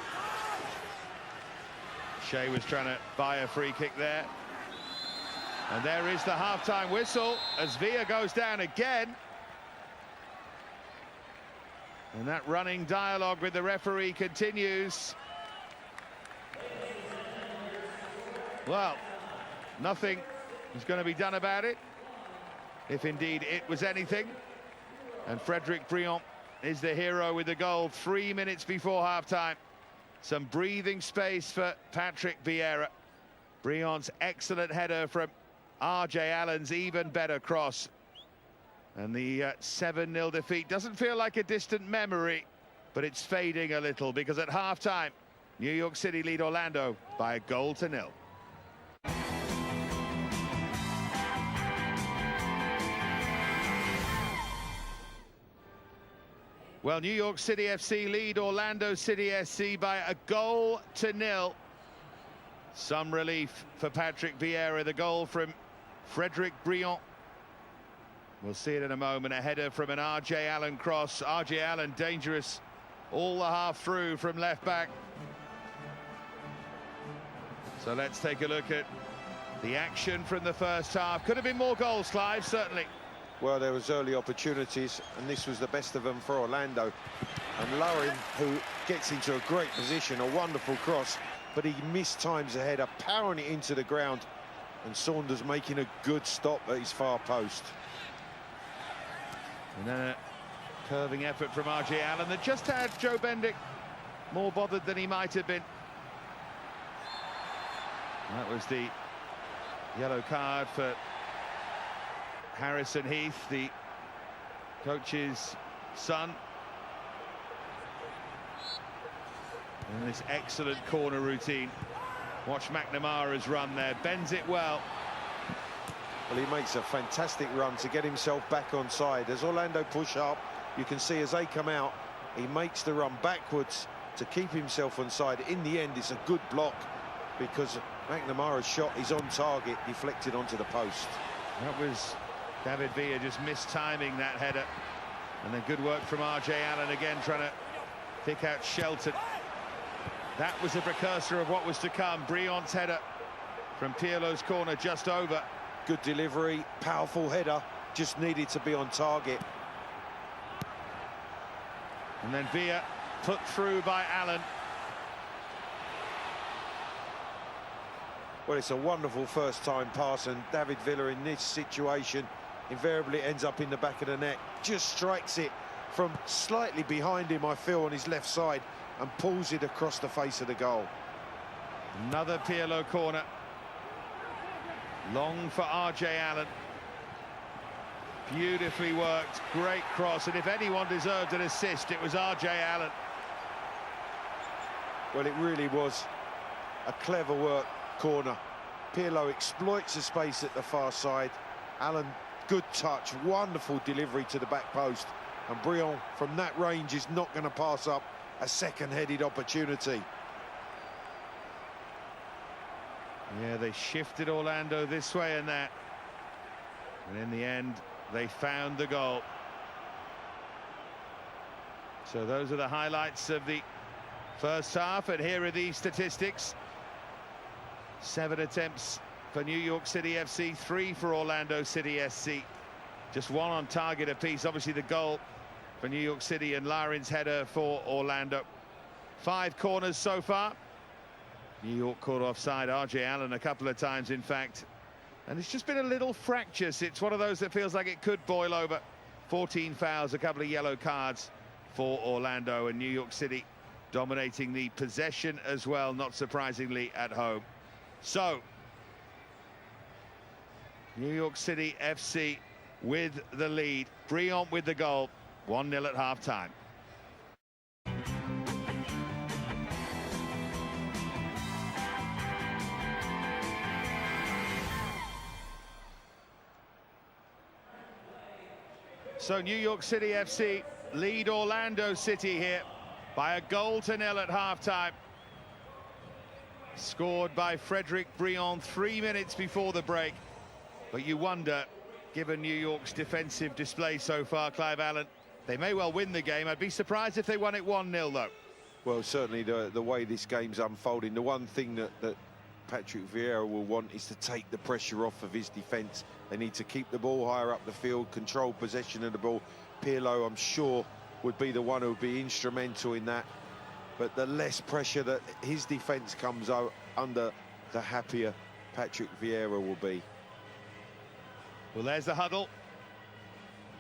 Shea was trying to buy a free kick there. And there is the half-time whistle as Villa goes down again. And that running dialogue with the referee continues. Well, nothing is going to be done about it, if indeed it was anything. And Frédéric Briand is the hero with the goal 3 minutes before half-time. Some breathing space for Patrick Vieira. Briand's excellent header from RJ Allen's even better cross. And the 7-0 defeat doesn't feel like a distant memory, but it's fading a little, because at half-time, New York City lead Orlando by 1-0. Well, New York City FC lead Orlando City SC by 1-0. Some relief for Patrick Vieira. The goal from Frédéric Briand. We'll see it in a moment. A header from an RJ Allen cross. RJ Allen dangerous all the half through from left back. So let's take a look at the action from the first half. Could have been more goals, Clive, certainly. Well, there was early opportunities, and this was the best of them for Orlando. And Larin, who gets into a great position, a wonderful cross, but he mistimes the header, powering it into the ground, and Saunders making a good stop at his far post. And then a curving effort from RJ Allen that just had Joe Bendik more bothered than he might have been. That was the yellow card for Harrison Heath, the coach's son. And this excellent corner routine. Watch McNamara's run there, bends it well. Well, he makes a fantastic run to get himself back on side. As Orlando push up, you can see as they come out, he makes the run backwards to keep himself on side. In the end, it's a good block because McNamara's shot is on target, deflected onto the post. That was David Villa just mistiming that header. And then good work from RJ Allen again, trying to pick out Shelton. That was a precursor of what was to come. Briand's header from Pirlo's corner just over. Good delivery, powerful header, just needed to be on target. And then Villa put through by Allen. Well, it's a wonderful first-time pass, and David Villa in this situation invariably ends up in the back of the net. Just strikes it from slightly behind him, I feel, on his left side, and pulls it across the face of the goal. Another Pirlo corner. Long for RJ Allen. Beautifully worked, great cross, and if anyone deserved an assist, it was RJ Allen. Well, it really was a clever work corner. Pirlo exploits the space at the far side. Allen good touch, wonderful delivery to the back post. And Briand, from that range, is not going to pass up a second-headed opportunity. Yeah, they shifted Orlando this way and that. And in the end, they found the goal. So those are the highlights of the first half, and here are the statistics. 7 attempts for New York City FC, 3 for Orlando City SC. Just 1 on target apiece. Obviously the goal for New York City and Larin's header for Orlando. 5 corners so far. New York caught offside RJ Allen a couple of times, in fact. And it's just been a little fractious. It's one of those that feels like it could boil over. 14 fouls, a couple of yellow cards for Orlando, and New York City dominating the possession as well, not surprisingly, at home. So, New York City FC with the lead. Briand with the goal. 1-0 at half-time. So New York City FC lead Orlando City here by a 1-0 at half-time. Scored by Frederick Briand 3 minutes before the break. But you wonder, given New York's defensive display so far, Clive Allen, they may well win the game. I'd be surprised if they won it 1-0, though. Well, certainly the way this game's unfolding, the one thing that Patrick Vieira will want is to take the pressure off of his defence. They need to keep the ball higher up the field, control possession of the ball. Pirlo, I'm sure, would be the one who would be instrumental in that. But the less pressure that his defence comes out under, the happier Patrick Vieira will be. Well, there's the huddle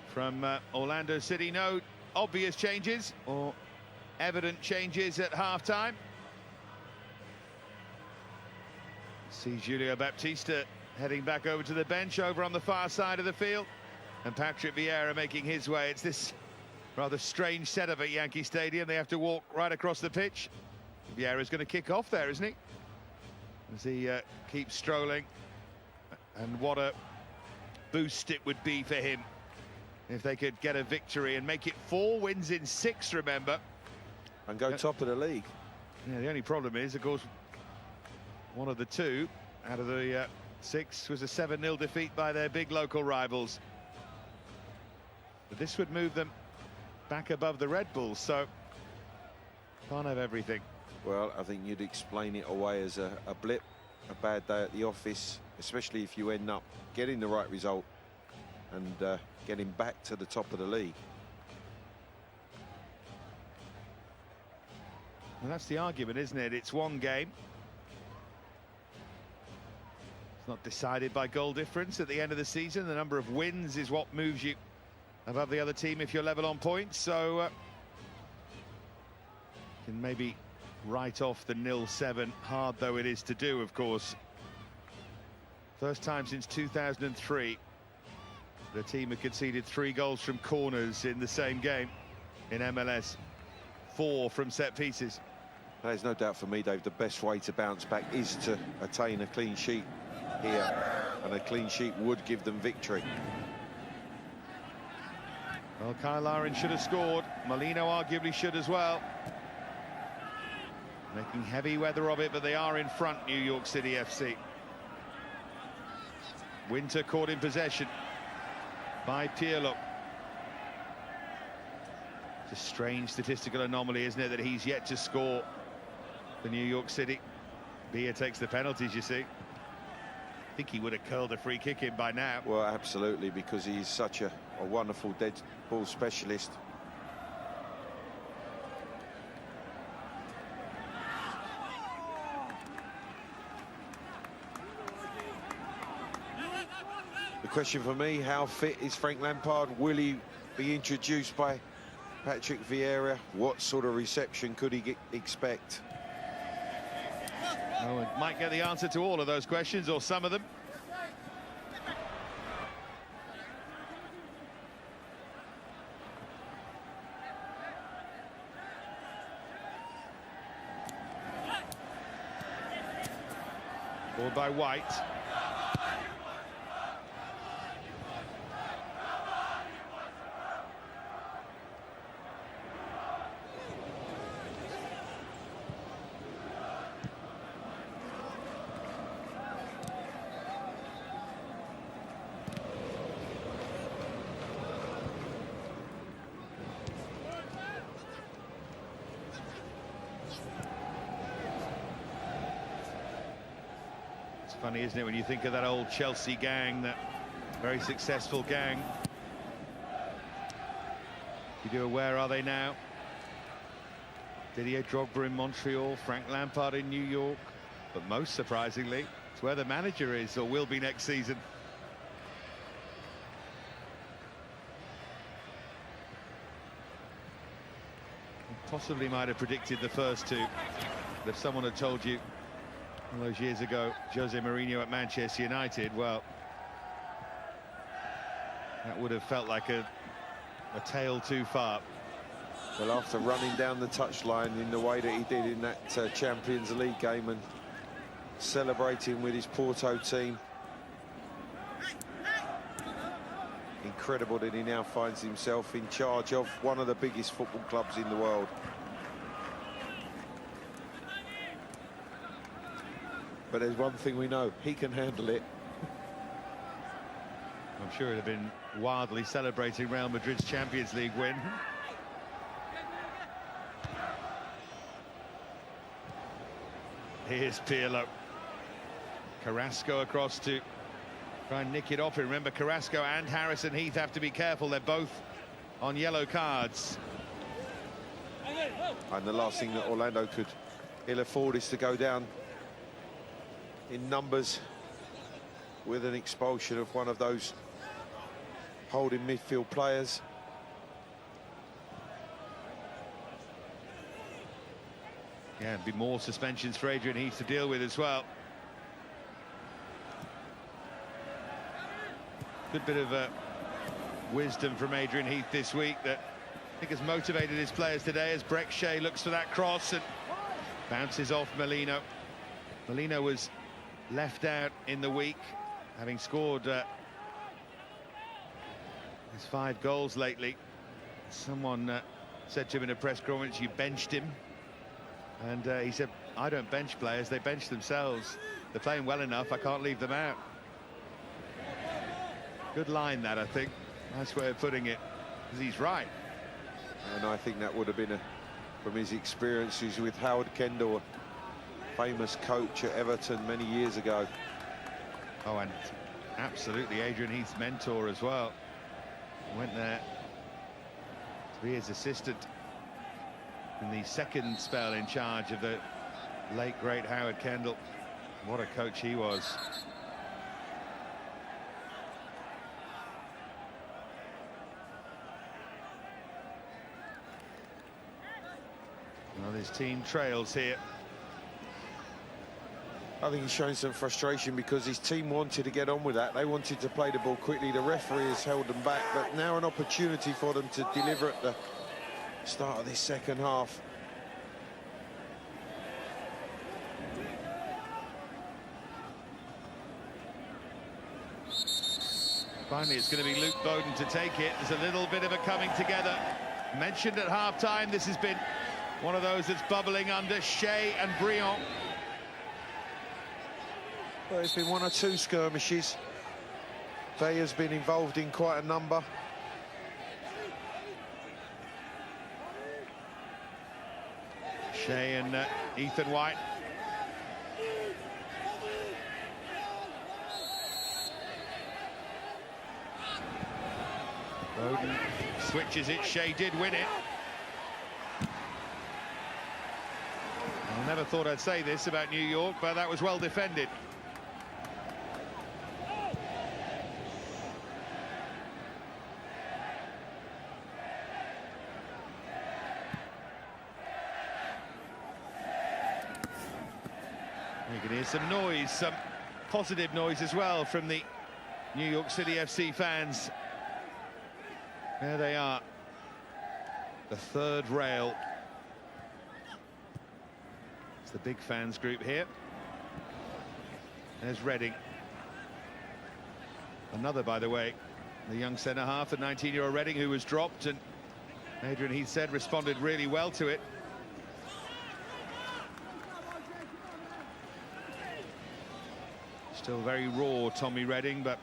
from Orlando City. No obvious changes or evident changes at half-time. See Julio Baptista heading back over to the bench over on the far side of the field, and Patrick Vieira making his way. It's this rather strange setup at Yankee Stadium. They have to walk right across the pitch. Vieira's going to kick off there, isn't he? As he keeps strolling. And what a boost it would be for him if they could get a victory and make it 4 wins in 6, remember. And go top of the league. Yeah, the only problem is, of course, one of the 2 out of the 6 was a 7-0 defeat by their big local rivals. But this would move them back above the Red Bulls, so can't have everything. Well, I think you'd explain it away as a blip, a bad day at the office, especially if you end up getting the right result and getting back to the top of the league. And that's the argument, isn't it? It's one game. It's not decided by goal difference at the end of the season. The number of wins is what moves you above the other team if you're level on points. So you can maybe write off the 0-7, hard though it is to do, of course. First time since 2003 the team had conceded 3 goals from corners in the same game in MLS, 4 from set pieces. There's no doubt for me, Dave, the best way to bounce back is to attain a clean sheet here, and a clean sheet would give them victory. Well, Kyle Larin should have scored. Molino arguably should as well. Making heavy weather of it, but they are in front, New York City FC. Winter caught in possession by Pirlo. It's a strange statistical anomaly, isn't it, that he's yet to score for New York City. Bia takes the penalties, you see. I think he would have curled a free kick in by now. Well, absolutely, because he's such a wonderful dead ball specialist. The question for me, how fit is Frank Lampard? Will he be introduced by Patrick Vieira? What sort of reception could he expect? Oh, we might get the answer to all of those questions, or some of them. Ball by White. Funny, isn't it, when you think of that old Chelsea gang, that very successful gang. You do, where are they now? Didier Drogba in Montreal, Frank Lampard in New York, but most surprisingly, it's where the manager is or will be next season. Possibly might have predicted the first two. But if someone had told you all those years ago, Jose Mourinho at Manchester United, well, that would have felt like a tale too far. Well, after running down the touchline in the way that he did in that Champions League game and celebrating with his Porto team, incredible that he now finds himself in charge of one of the biggest football clubs in the world. But there's one thing we know, he can handle it. I'm sure it'd have been wildly celebrating Real Madrid's Champions League win. Here's Pirlo. Carrasco across to try and nick it off. Remember, Carrasco and Harrison Heath have to be careful. They're both on yellow cards. And the last thing that Orlando could ill afford is to go down in numbers with an expulsion of one of those holding midfield players. Yeah, and be more suspensions for Adrian Heath to deal with as well. Good bit of wisdom from Adrian Heath this week that I think has motivated his players today, as Breck Shea looks for that cross and bounces off Molino. Molino was left out in the week, having scored his 5 goals lately. Someone said to him in a press conference, "You benched him." And he said, "I don't bench players, they bench themselves. They're playing well enough, I can't leave them out." Good line, that, I think. Nice way of putting it, because he's right. And I think that would have been from his experiences with Howard Kendall, a famous coach at Everton many years ago. Oh, and absolutely Adrian Heath's mentor as well. Went there to be his assistant in the second spell in charge of the late, great Howard Kendall. What a coach he was. Well, his team trails here. I think he's showing some frustration because his team wanted to get on with that. They wanted to play the ball quickly. The referee has held them back, but now an opportunity for them to deliver at the start of this second half. Finally, it's going to be Luke Bowden to take it. There's a little bit of a coming together. Mentioned at half-time, this has been one of those that's bubbling under. Shea and Briand. Well, there's been 1 or 2 skirmishes. Veya's been involved in quite a number. Shea and Ethan White. Bowden switches it. Shea did win it. I never thought I'd say this about New York, but that was well defended. You can hear some noise, some positive noise as well from the New York City FC fans. There they are, the third rail. It's the big fans group here. There's Reading. Another, by the way, the young centre-half, the 19-year-old Reading, who was dropped, and Adrian Heath said responded really well to it. Still very raw, Tommy Reading, but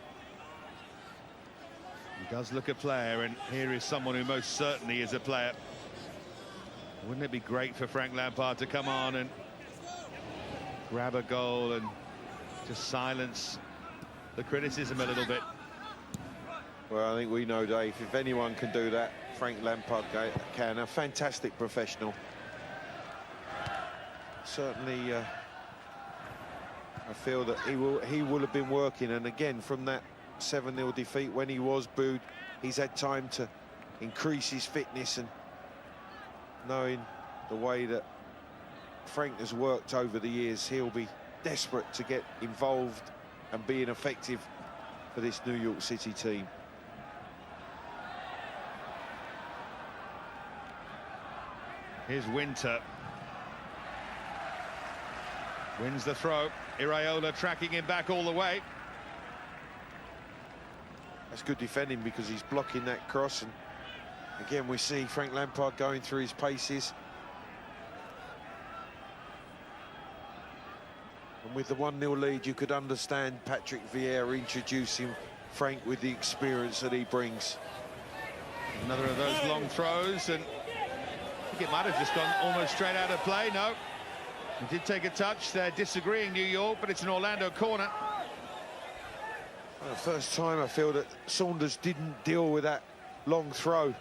he does look a player, and here is someone who most certainly is a player. Wouldn't it be great for Frank Lampard to come on and grab a goal and Just silence the criticism a little bit. Well, I think we know, Dave, if anyone can do that, Frank Lampard can. A fantastic professional. Certainly, I feel that he will have been working. And again, from that 7-0 defeat, when he was booed, he's had time to increase his fitness, and knowing the way that Frank has worked over the years, he'll be desperate to get involved and being effective for this New York City team. Here's Winter. Wins the throw. Iraola tracking him back all the way. That's good defending because he's blocking that cross, and again we see Frank Lampard going through his paces. And with the 1-0 lead, you could understand Patrick Vieira introducing Frank with the experience that he brings. Another of those long throws, and I think it might have just gone almost straight out of play. No, he did take a touch. They're disagreeing, New York, but it's an Orlando corner. Well, the first time I feel that Saunders didn't deal with that long throw,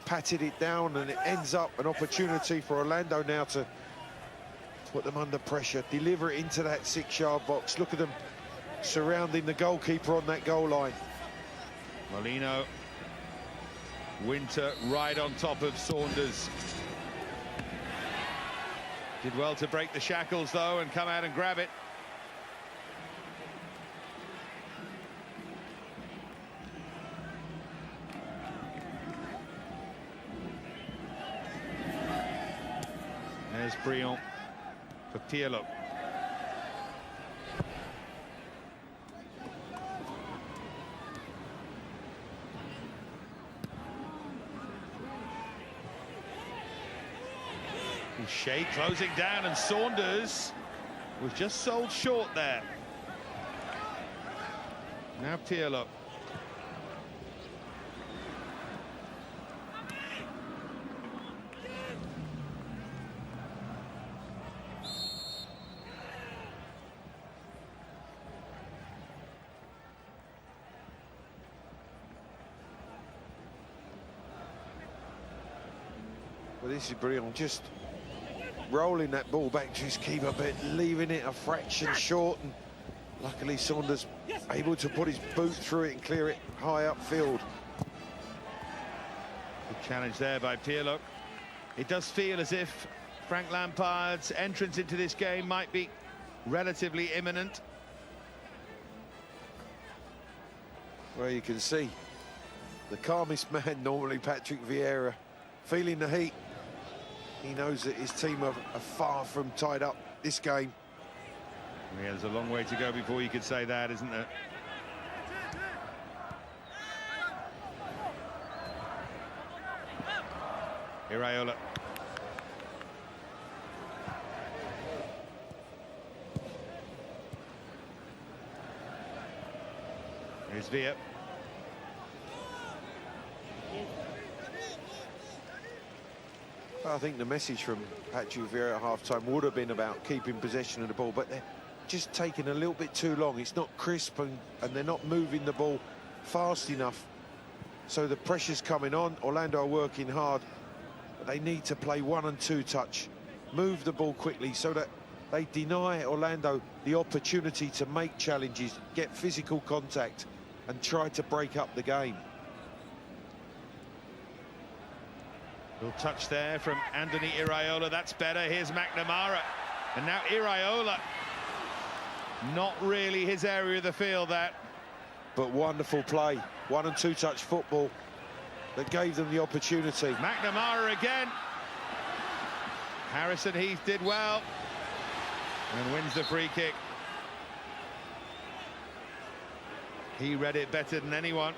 patted it down, and it ends up an opportunity for Orlando now to put them under pressure, deliver it into that 6-yard box. Look at them surrounding the goalkeeper on that goal line. Molino, Winter right on top of Saunders. Did well to break the shackles, though, and come out and grab it. There's Briand for Pirlo. Shea closing down, and Saunders was just sold short there. Now Pirlo. Well, this is Briand just rolling that ball back to his keeper, but leaving it a fraction short, and luckily Saunders able to put his boot through it and clear it high upfield. Good challenge there by Pirlo. It does feel as if Frank Lampard's entrance into this game might be relatively imminent. Well, you can see the calmest man normally, Patrick Vieira, feeling the heat. He knows that his team are far from tied up this game. Yeah, there's a long way to go before you could say that, isn't there? Iraola. Here's Villa. I think the message from Patrick Vieira at half-time would have been about keeping possession of the ball, but they're just taking a little bit too long. It's not crisp, and they're not moving the ball fast enough. So the pressure's coming on. Orlando are working hard, but they need to play 1- and 2-touch, move the ball quickly so that they deny Orlando the opportunity to make challenges, get physical contact, and try to break up the game. Little touch there from Anthony Iraola. That's better. Here's McNamara. And now Iraola. Not really his area of the field, that. But wonderful play. 1- and 2-touch football that gave them the opportunity. McNamara again. Harrison Heath did well. And wins the free kick. He read it better than anyone.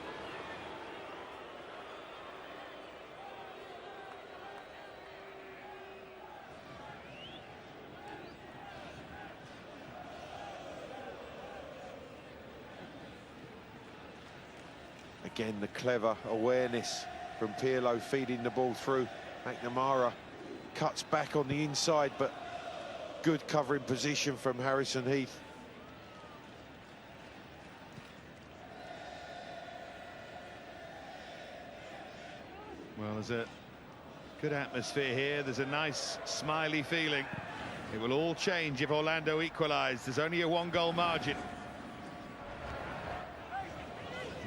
Again, the clever awareness from Pirlo feeding the ball through. McNamara cuts back on the inside, but good covering position from Harrison Heath. there's a good atmosphere here. There's a nice smiley feeling. It will all change if Orlando equalise. There's only a 1-goal margin.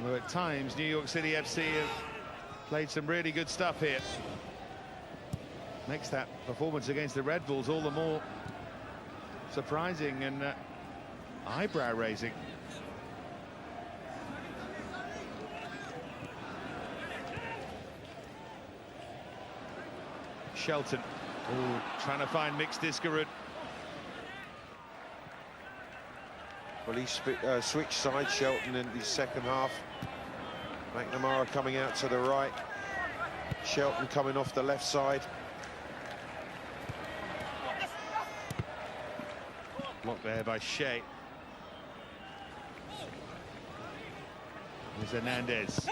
Although at times New York City FC have played some really good stuff here. Makes that performance against the Red Bulls all the more surprising and eyebrow-raising. Shelton, trying to find Mix Diskerud. Well, he switched sides, Shelton, in the second half. McNamara coming out to the right. Shelton coming off the left side. Blocked there by Shea. There's Hernandez.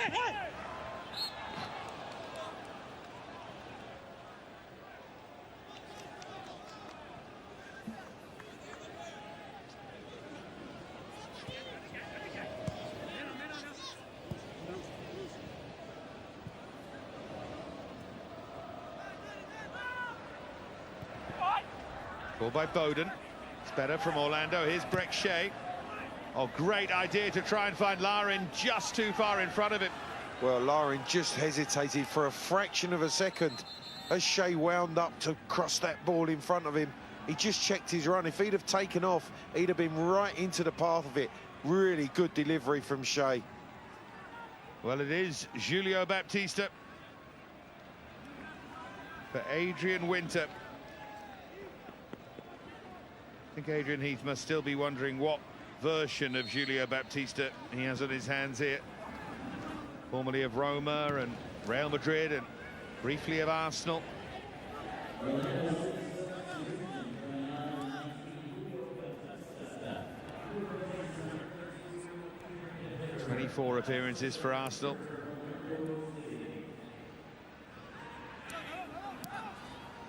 Ball by Bowden. It's better from Orlando. Here's Brek Shea. Oh, great idea to try and find Larin just too far in front of him. Well, Larin just hesitated for a fraction of a second as Shea wound up to cross that ball in front of him. He just checked his run. If he'd have taken off, he'd have been right into the path of it. Really good delivery from Shea. Well, it is Julio Baptista for Adrian Winter. I think Adrian Heath must still be wondering what version of Julio Baptista he has on his hands here. Formerly of Roma and Real Madrid and briefly of Arsenal. 24 appearances for Arsenal.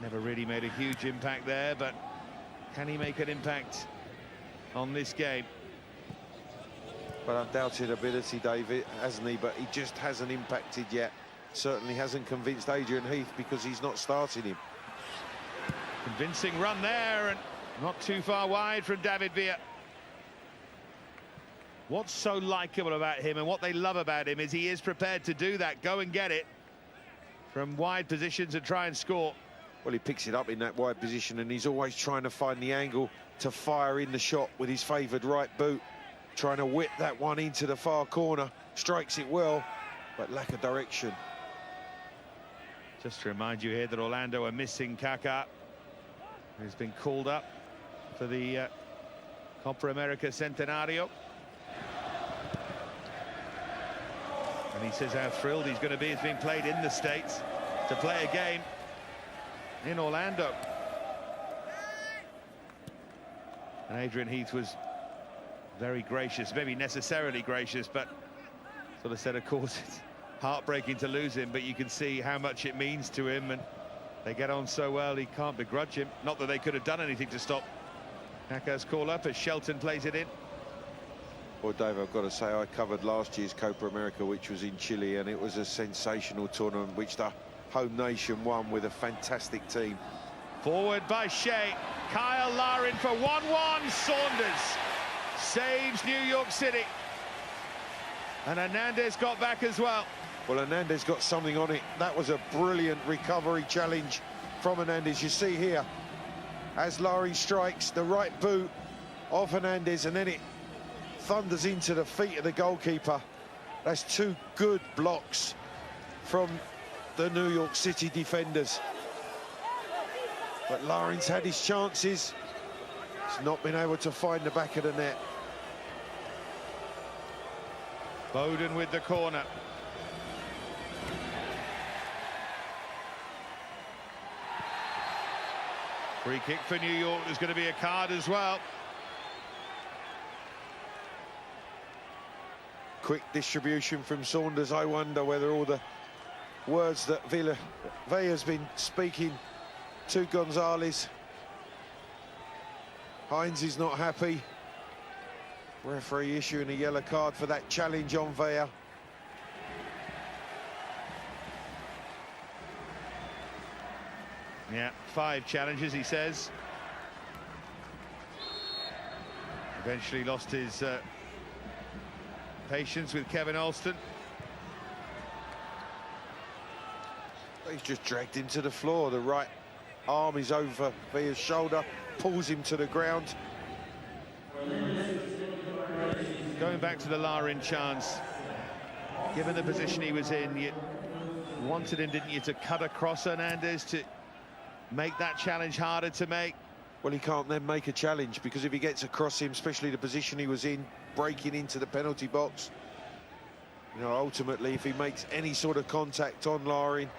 Never really made a huge impact there, but can he make an impact on this game? But undoubted ability, David, hasn't he? But he just hasn't impacted yet. Certainly hasn't convinced Adrian Heath because he's not starting him. Convincing run there and not too far wide from David Villa. What's so likeable about him and what they love about him is he is prepared to do that, go and get it from wide positions and try and score. Well, he picks it up in that wide position and he's always trying to find the angle to fire in the shot with his favoured right boot. Trying to whip that one into the far corner. Strikes it well, but lack of direction. Just to remind you here that Orlando are missing Kaká, who's been called up for the Copa America Centenario. And he says how thrilled he's going to be. It's being played in the States to play a game in Orlando. And Adrian Heath was very gracious, maybe necessarily gracious, but sort of said, of course, it's heartbreaking to lose him, but you can see how much it means to him, and they get on so well, he can't begrudge him. Not that they could have done anything to stop Kaká's call up as Shelton plays it in. Well, Dave, I've got to say, I covered last year's Copa America, which was in Chile, and it was a sensational tournament, which the home nation won with a fantastic team. Forward by Shea. Kyle Larin for 1-1. Saunders saves New York City. And Hernandez got back as well. Well, Hernandez got something on it. That was a brilliant recovery challenge from Hernandez. You see here, as Larin strikes the right boot of Hernandez, and then it thunders into the feet of the goalkeeper. That's two good blocks from the New York City defenders. But Larin's had his chances. He's not been able to find the back of the net. Bowden with the corner. Free kick for New York. There's going to be a card as well. Quick distribution from Saunders. I wonder whether all the words that Villa's been speaking to Gonzalez. Hines is not happy. Referee issuing a yellow card for that challenge on Villa. Yeah, 5 challenges, he says. Eventually lost his patience with Kevin Alston. He's just dragged him to the floor. The right arm is over Villa's shoulder, pulls him to the ground. Going back to the Larin chance, given the position he was in, you wanted him, didn't you, to cut across Hernandez to make that challenge harder to make? Well, he can't then make a challenge, because if he gets across him, especially the position he was in, breaking into the penalty box, you know, ultimately, if he makes any sort of contact on Larin,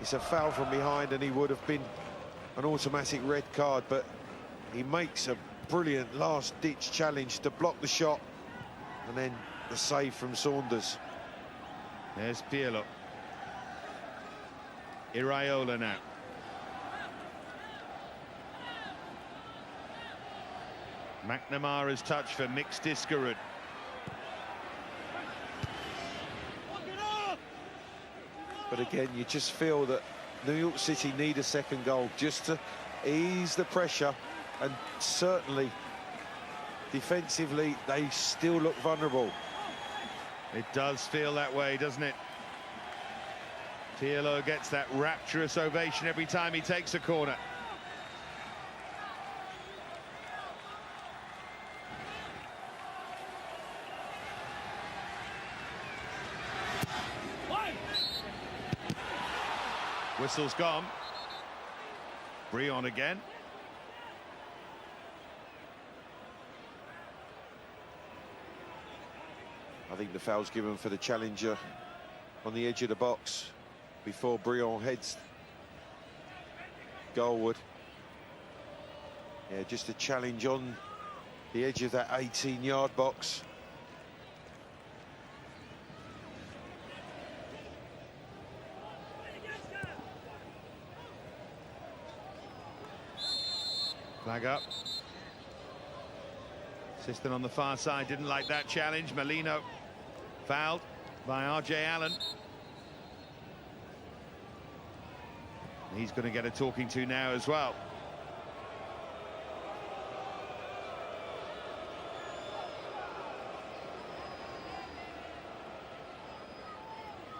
it's a foul from behind, and he would have been an automatic red card. But he makes a brilliant last-ditch challenge to block the shot, and then the save from Saunders. There's Pirlo. Iraola now. McNamara's touch for Mix Diskerud. But again, you just feel that New York City need a second goal just to ease the pressure, and certainly defensively they still look vulnerable. It does feel that way, doesn't it? Pirlo gets that rapturous ovation every time he takes a corner. Whistle's gone. Brion again. I think the foul's given for the challenger on the edge of the box before Brion heads goalward. Yeah, just a challenge on the edge of that 18-yard box. Flag up. Assistant on the far side didn't like that challenge. Molino fouled by RJ Allen. He's going to get a talking to now as well.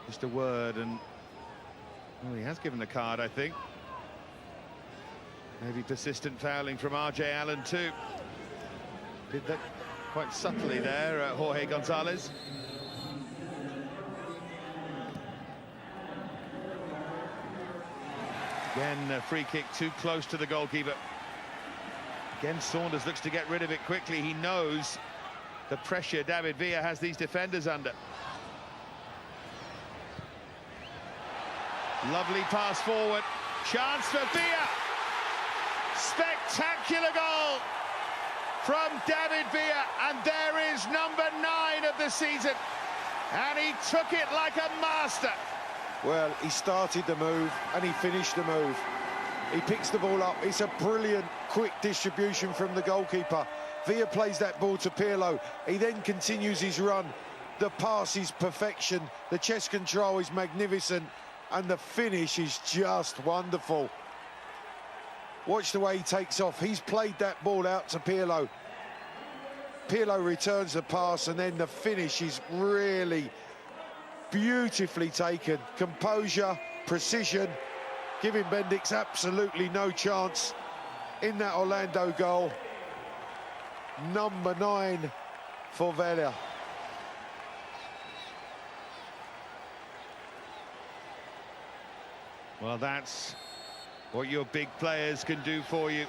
Just a word, and well, he has given the card, I think. Maybe persistent fouling from RJ Allen too. Did that quite subtly there, Jorge Gonzalez. Again, a free kick too close to the goalkeeper. Again, Saunders looks to get rid of it quickly. He knows the pressure David Villa has these defenders under. Lovely pass forward. Chance for Villa. Spectacular goal from David Villa, and there is number 9 of the season, and he took it like a master. Well, he started the move and he finished the move. He picks the ball up. It's a brilliant quick distribution from the goalkeeper. Villa plays that ball to Pirlo. He then continues his run. The pass is perfection, the chest control is magnificent, and the finish is just wonderful. Watch the way he takes off. He's played that ball out to Pirlo. Pirlo returns the pass, and then the finish is really beautifully taken. Composure, precision, giving Bendix absolutely no chance in that Orlando goal. Number 9 for Villa. Well, that's what your big players can do for you.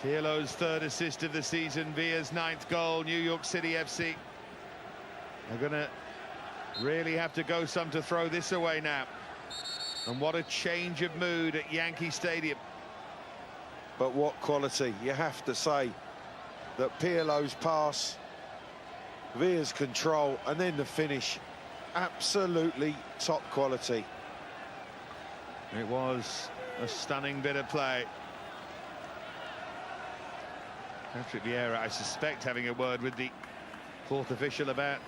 Pirlo's 3rd assist of the season, Villa's 9th goal. New York City FC are going to really have to go some to throw this away now. And what a change of mood at Yankee Stadium. But what quality. You have to say that Pirlo's pass, Villa's control, and then the finish, absolutely top quality. It was a stunning bit of play. Patrick Vieira, I suspect, having a word with the 4th official about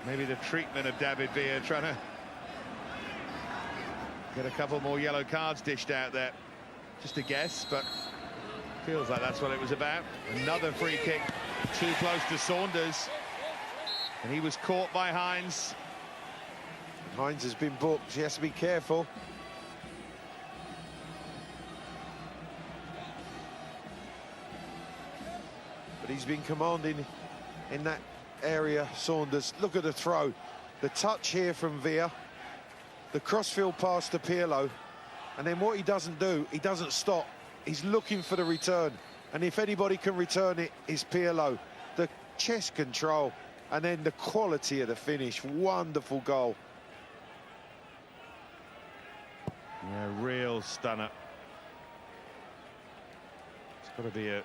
maybe the treatment of David Villa, trying to Get a couple more yellow cards dished out there. Just a guess, but feels like that's what it was about. Another free kick, too close to Saunders. And he was caught by Hines. Hines has been booked, he has to be careful. But he's been commanding in that area, Saunders. Look at the throw. The touch here from Villa. The crossfield pass to Pirlo. And then what he doesn't do, he doesn't stop. He's looking for the return. And if anybody can return it, it's Pirlo. The chest control and then the quality of the finish. Wonderful goal. Yeah, real stunner. It's got to be a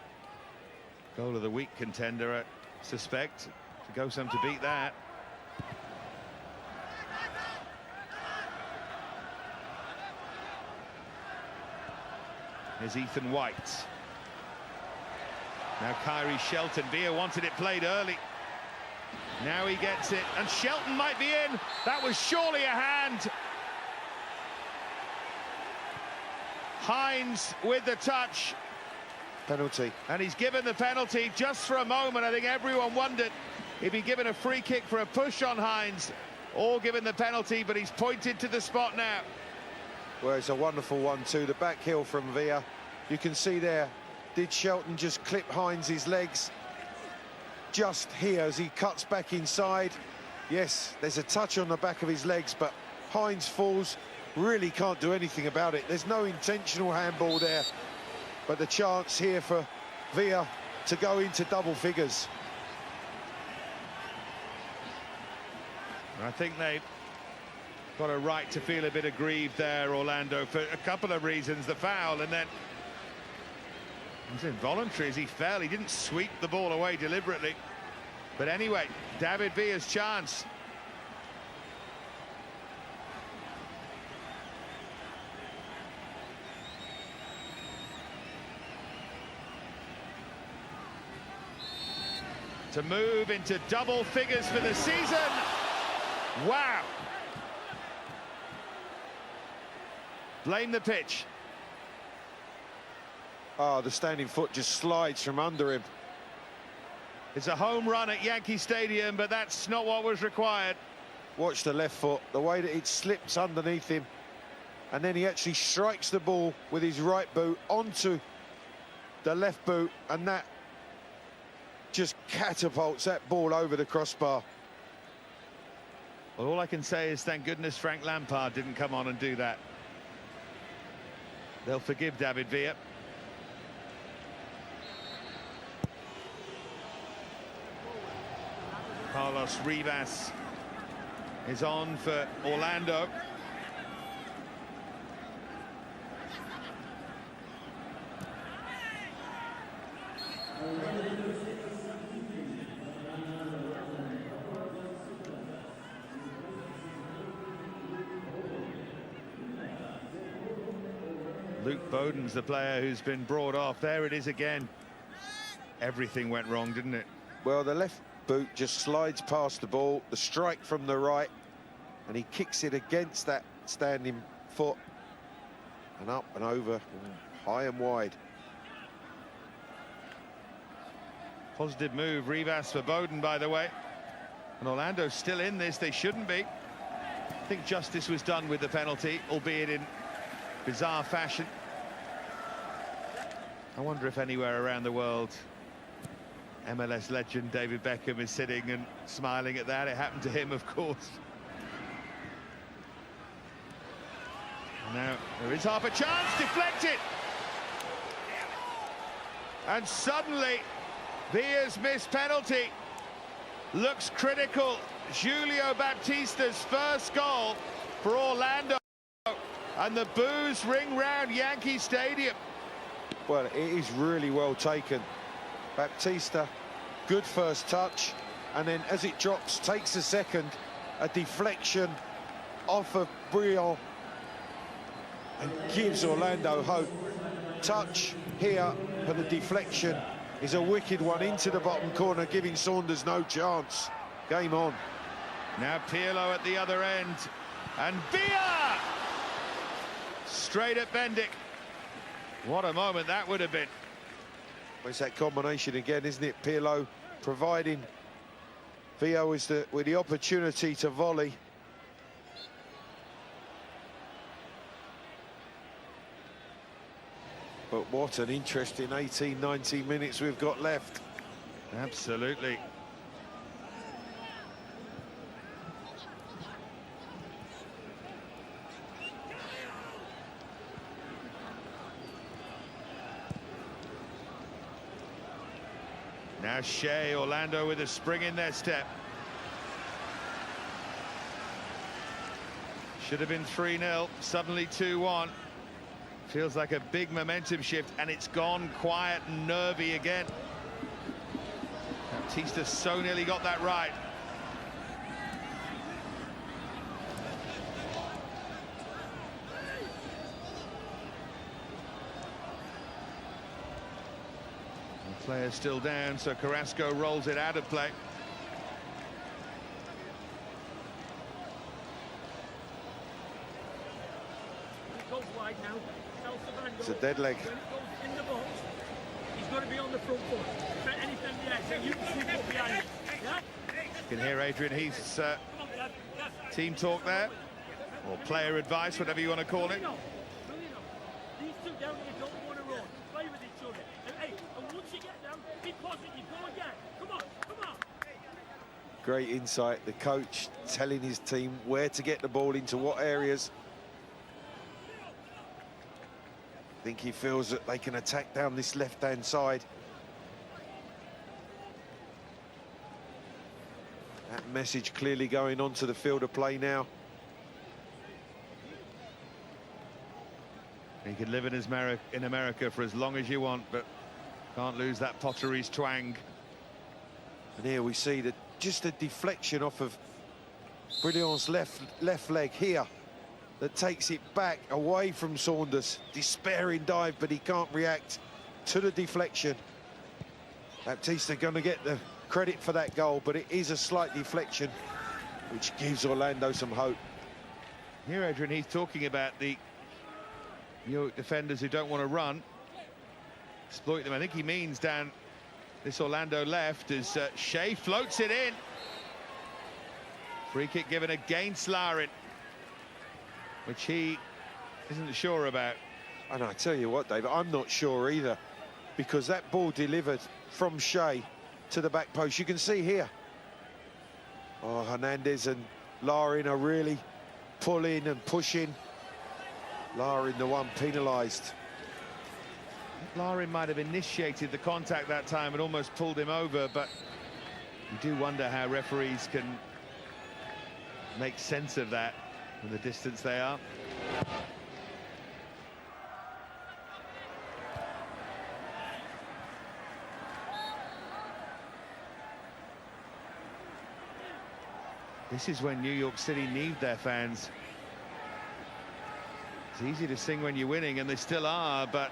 goal of the week contender, I suspect. To go some to beat that. Here's Ethan White. Now Kyrie Shelton. Villa wanted it played early. Now he gets it, and Shelton might be in. That was surely a hand. Hines with the touch. Penalty. And he's given the penalty just for a moment. I think everyone wondered if he'd given a free kick for a push on Hines or given the penalty, but he's pointed to the spot now. Well, it's a wonderful one too. The back heel from Villa. You can see there, did Shelton just clip Hines' legs just here as he cuts back inside? Yes, there's a touch on the back of his legs, but Hines falls, really can't do anything about it. There's no intentional handball there, but the chance here for Villa to go into double figures. I think they've got a right to feel a bit aggrieved there, Orlando, for a couple of reasons. The foul, and then it was involuntary as he fell. He didn't sweep the ball away deliberately. But anyway, David Villa's chance. To move into double figures for the season. Wow. Blame the pitch. Oh, the standing foot just slides from under him. It's a home run at Yankee Stadium, but that's not what was required. Watch the left foot, the way that it slips underneath him. And then he actually strikes the ball with his right boot onto the left boot, and that just catapults that ball over the crossbar. Well, all I can say is thank goodness Frank Lampard didn't come on and do that. They'll forgive David Villa. Carlos Rivas is on for Orlando. Luke Bowden's the player who's been brought off. There it is again. Everything went wrong, didn't it? Well, the left boot just slides past the ball, the strike from the right, and he kicks it against that standing foot and up and over, high and wide. Positive move, Rivas for Bowden, by the way. And Orlando's still in this, they shouldn't be. I think justice was done with the penalty, albeit in bizarre fashion. I wonder if anywhere around the world MLS legend David Beckham is sitting and smiling at that. It happened to him, of course. And now there is half a chance, deflected. And suddenly Villa's missed penalty looks critical. Julio Baptista's first goal for Orlando, and the boos ring round Yankee Stadium. Well, it is really well taken. Baptista, good first touch, and then as it drops, takes a second, a deflection off of Brion, and gives Orlando hope. Touch here for the deflection is a wicked one into the bottom corner, giving Saunders no chance. Game on. Now Pirlo at the other end, and Villa! straight at Bendik. What a moment that would have been. It's that combination again, isn't it? Pirlo providing Vio with the opportunity to volley. But what an interesting 18, 19 minutes we've got left. Absolutely. Now Shea, Orlando with a spring in their step. Should have been 3-0, suddenly 2-1. Feels like a big momentum shift, and it's gone quiet and nervy again. Baptista so nearly got that right. The player's still down, so Carrasco rolls it out of play. It's a dead leg. When it goes in the box, he's got to be on the front foot. If anything behind, so you can see what behind it. Yeah? You can hear Adrian Heath's team talk there, or player advice, whatever you want to call it. These two down here don't want to run. Play with each other. And, hey, and once you get down, be positive. Go again. Come on, come on. Great insight. The coach telling his team where to get the ball into what areas. I think he feels that they can attack down this left-hand side. That message clearly going on to the field of play now. You can live in America for as long as you want, but can't lose that Potteries twang. And here we see that just a deflection off of Brilliant's left leg here that takes it back away from Saunders. Despairing dive, but he can't react to the deflection. Baptista going to get the credit for that goal, but it is a slight deflection, which gives Orlando some hope. Here, Adrian Heath talking about the New York defenders who don't want to run, exploit them. I think he means down this Orlando left as Shea floats it in. Free kick given against Larin, which he isn't sure about. And I tell you what, David, I'm not sure either, because that ball delivered from Shea to the back post. You can see here. Oh, Hernandez and Larin are really pulling and pushing. Larin, the one penalised. Larin might have initiated the contact that time and almost pulled him over, but you do wonder how referees can make sense of that from the distance they are. This is when New York City need their fans. It's easy to sing when you're winning, and they still are, but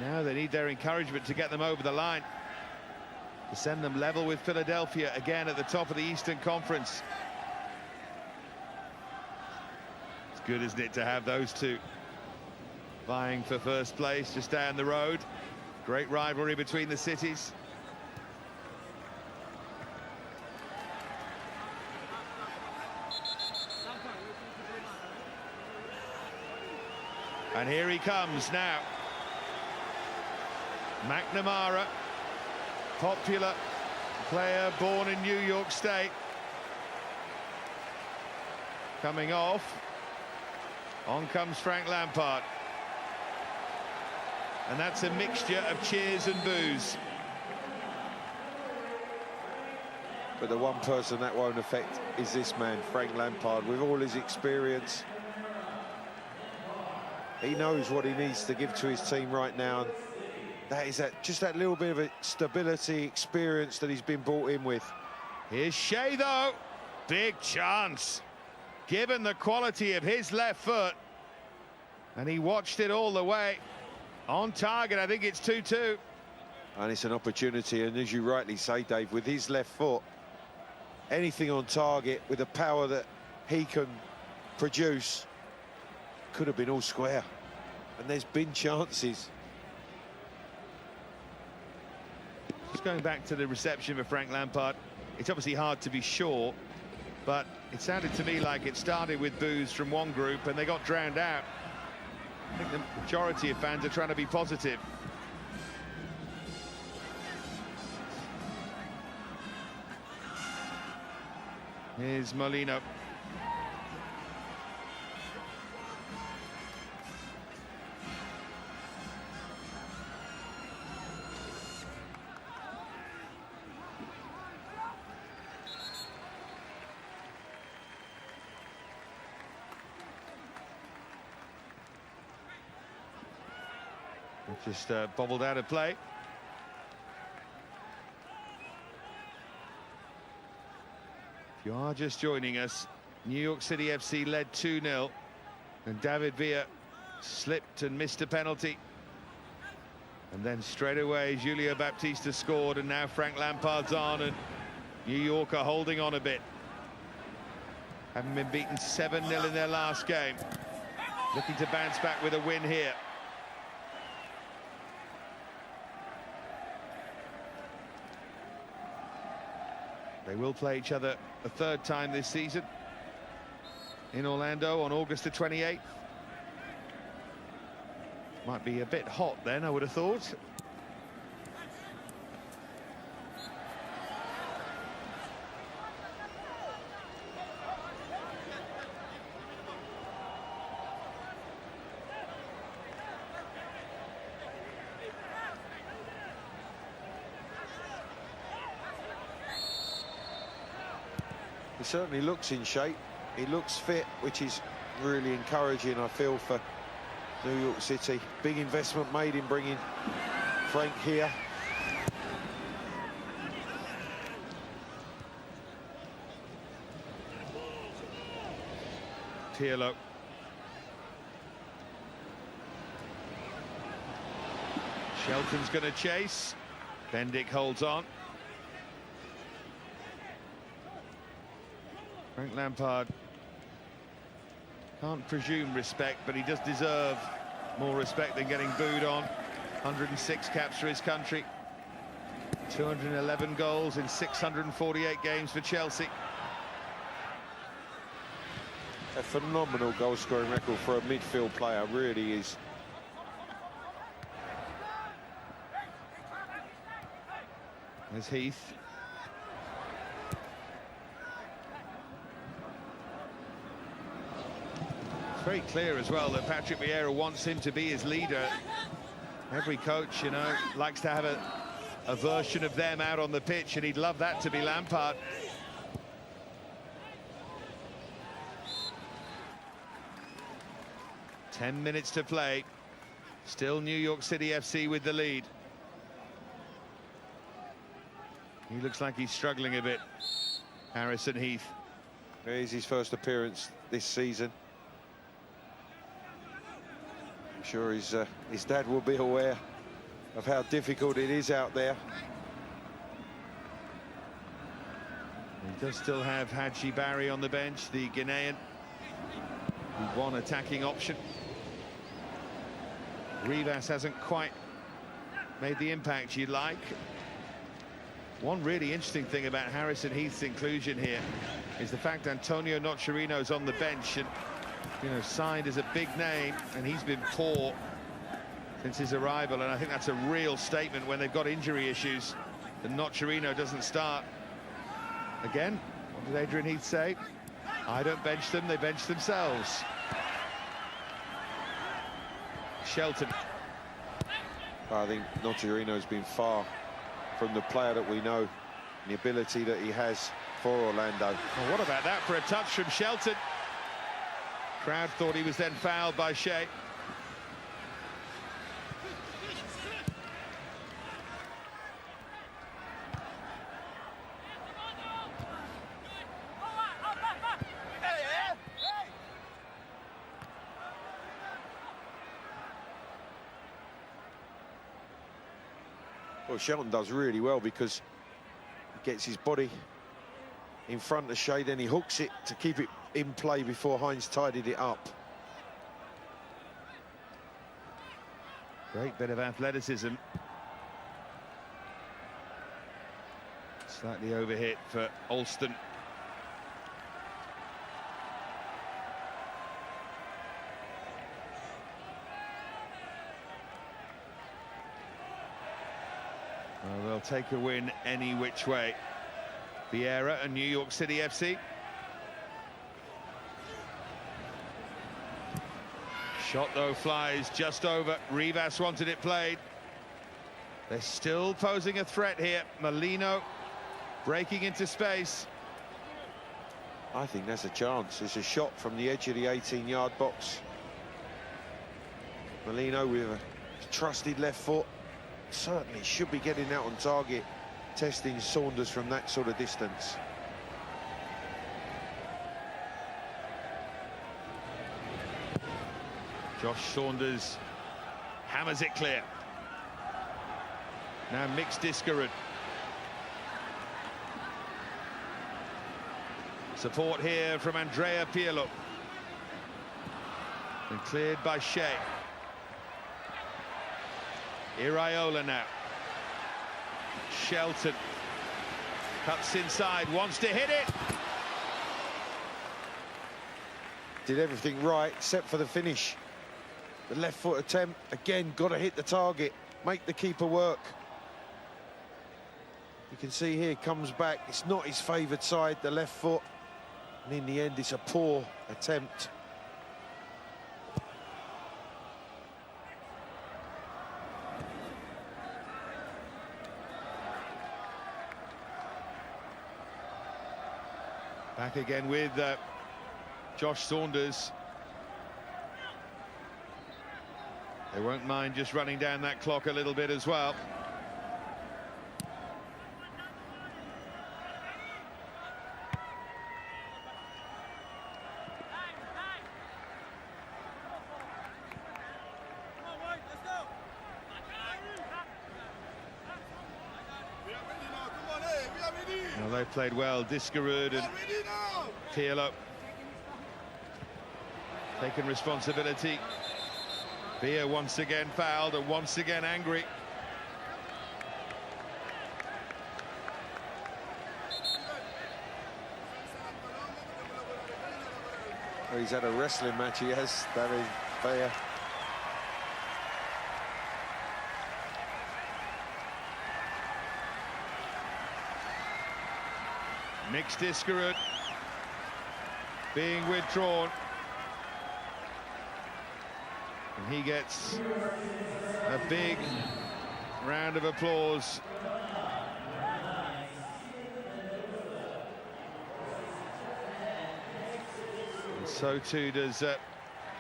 now they need their encouragement to get them over the line, to send them level with Philadelphia again at the top of the Eastern Conference. It's good, isn't it, to have those two vying for first place just down the road. Great rivalry between the cities. And here he comes now. McNamara, popular player born in New York State. Coming off. On comes Frank Lampard. And that's a mixture of cheers and boos. But the one person that won't affect is this man, Frank Lampard, with all his experience. He knows what he needs to give to his team right now. And that is just that little bit of a stability, experience that he's been brought in with. Here's Shea, though. Big chance, given the quality of his left foot. And he watched it all the way. On target, I think it's 2-2. And it's an opportunity, and as you rightly say, Dave, with his left foot, anything on target with the power that he can produce could have been all square. And there's been chances. Just going back to the reception for Frank Lampard, it's obviously hard to be sure, but it sounded to me like it started with boos from one group and they got drowned out. I think the majority of fans are trying to be positive. Here's Molino. Just bobbled out of play. If you are just joining us, New York City FC led 2-0, and David Villa slipped and missed a penalty. And then straight away, Julio Baptista scored, and now Frank Lampard's on, and New York are holding on a bit. Having been beaten 7-0 in their last game. Looking to bounce back with a win here. They will play each other a third time this season in Orlando on August the 28th. Might be a bit hot then, I would have thought. He certainly looks in shape. He looks fit, which is really encouraging, I feel, for New York City. Big investment made in bringing Frank here. Pirlo. Shelton's going to chase. Bendik holds on. Frank Lampard can't presume respect, but he does deserve more respect than getting booed on. 106 caps for his country. 211 goals in 648 games for Chelsea. A phenomenal goal-scoring record for a midfield player, really is. There's Heath. Very clear as well that Patrick Vieira wants him to be his leader. Every coach, you know, likes to have a version of them out on the pitch, and he'd love that to be Lampard. Ten minutes to play. Still New York City FC with the lead. He looks like he's struggling a bit, Harrison Heath. Here's his first appearance this season. I'm sure his dad will be aware of how difficult it is out there. He does still have Hadji Barry on the bench, the Ghanaian, with one attacking option. Rivas hasn't quite made the impact you'd like. One really interesting thing about Harrison Heath's inclusion here is the fact Antonio Nocerino's on the bench, and you know, signed as a big name, and he's been poor since his arrival, and I think that's a real statement when they've got injury issues. And Nocerino doesn't start. Again, what did Adrian Heath say? I don't bench them, they bench themselves. Shelton. I think Nocerino's been far from the player that we know, and the ability that he has for Orlando. Well, what about that for a touch from Shelton? Crowd thought he was then fouled by Shea. Well, Shelton does really well because he gets his body in front of Shea, then he hooks it to keep it in play before Hines tidied it up. Great bit of athleticism. Slightly overhit for Alston. Well, they'll take a win any which way. Vieira and New York City FC. Shot though flies just over. Rivas wanted it played. They're still posing a threat here. Molino breaking into space. I think that's a chance. It's a shot from the edge of the 18-yard box. Molino with a trusted left foot certainly should be getting out on target, testing Saunders from that sort of distance. Josh Saunders hammers it clear. Now Mix Diskerud. Support here from Andrea Pirlo. And cleared by Shea. Iraola now. Shelton cuts inside, wants to hit it. Did everything right except for the finish. The left foot attempt, again, got to hit the target, make the keeper work. You can see here, comes back, it's not his favoured side, the left foot. And in the end, it's a poor attempt. Back again with Josh Saunders. They won't mind just running down that clock a little bit as well. Well, they played well, Diskerud and Pirlo taking responsibility. Villa once again fouled and once again angry. Well, he's had a wrestling match, he has, David Villa. Mix Diskerud being withdrawn. And he gets a big round of applause. And so too does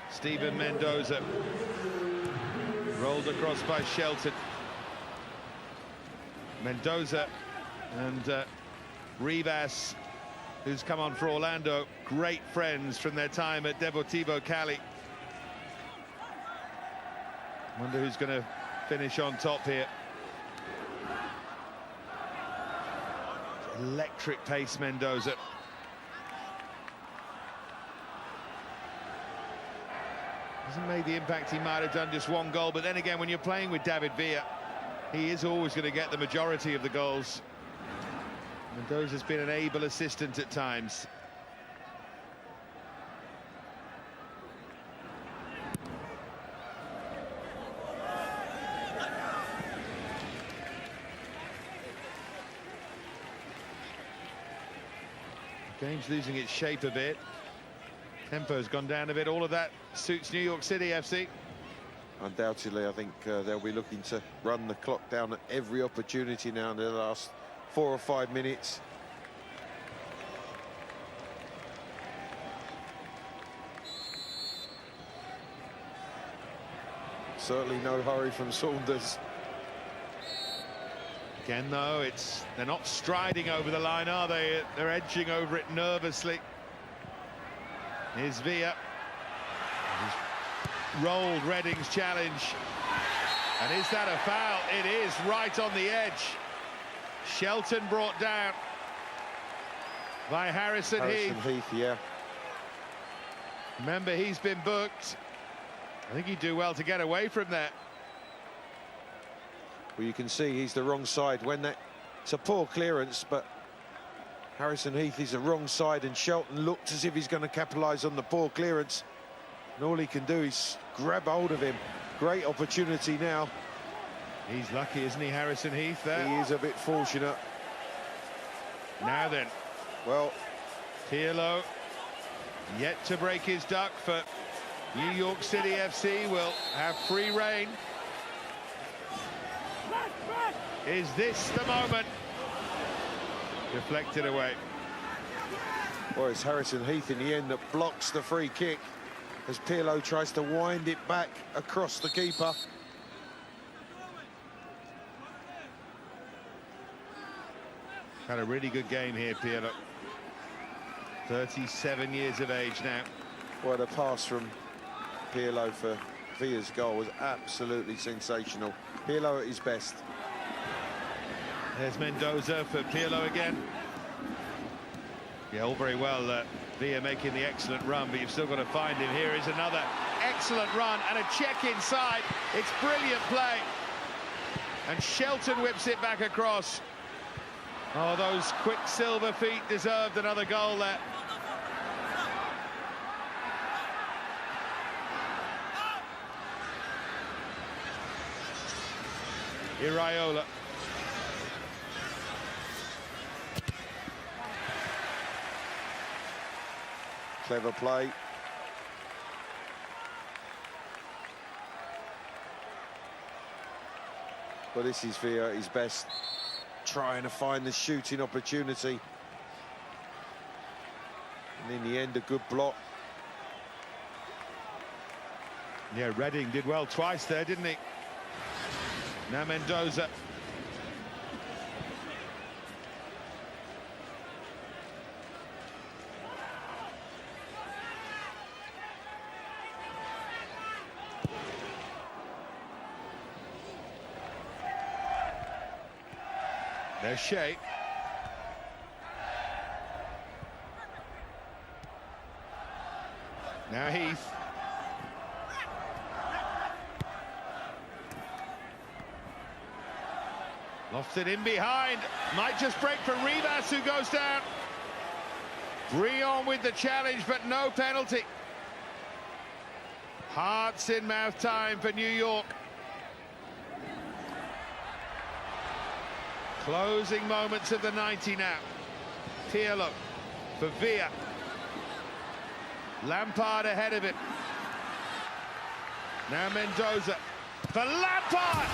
Steven Mendoza. Rolled across by Shelton. Mendoza and Rivas, who's come on for Orlando, great friends from their time at Deportivo Cali. Wonder who's going to finish on top here. Electric pace, Mendoza. Hasn't made the impact he might have done just one goal, but then again, when you're playing with David Villa, he is always going to get the majority of the goals. Mendoza's been an able assistant at times. Game's losing its shape a bit. Tempo's gone down a bit. All of that suits New York City FC. Undoubtedly, I think they'll be looking to run the clock down at every opportunity now in the last 4 or 5 minutes. Certainly no hurry from Saunders. Again, though, they're not striding over the line, are they? They're edging over it nervously. Here's Villa. He's rolled Reading's challenge. And is that a foul? It is, right on the edge. Shelton brought down by Harrison Heath. Yeah. Remember, he's been booked. I think he'd do well to get away from that. Well, you can see he's the wrong side when that... It's a poor clearance, but Harrison Heath is the wrong side, and Shelton looked as if he's going to capitalise on the poor clearance. And all he can do is grab hold of him. Great opportunity now. He's lucky, isn't he, Harrison Heath, there? He is a bit fortunate. Now then, Well, Pirlo yet to break his duck for New York City FC, will have free rein. Is this the moment? Deflected away. well, it's Harrison Heath in the end that blocks the free kick as Pirlo tries to wind it back across the keeper. Had a really good game here, Pirlo. 37 years of age now. Well, the pass from Pirlo for Villa's goal was absolutely sensational. Pirlo at his best. There's Mendoza for Pirlo again. Yeah, all very well, Villa making the excellent run, but you've still got to find him. Here is another excellent run and a check inside. It's brilliant play. And Shelton whips it back across. Oh, those Quicksilver feet deserved another goal there. Iraola. Clever play. But this is Villa at his best, trying to find the shooting opportunity. And in the end, a good block. Yeah, Redding did well twice there, didn't he? Now Mendoza. There's Shea. Now Heath. Lofted in behind. Might just break for Rivas, who goes down. Brion with the challenge, but no penalty. Hearts in mouth time for New York. Closing moments of the 90 now. Pirlo for Villa. Lampard ahead of him. Now Mendoza for Lampard.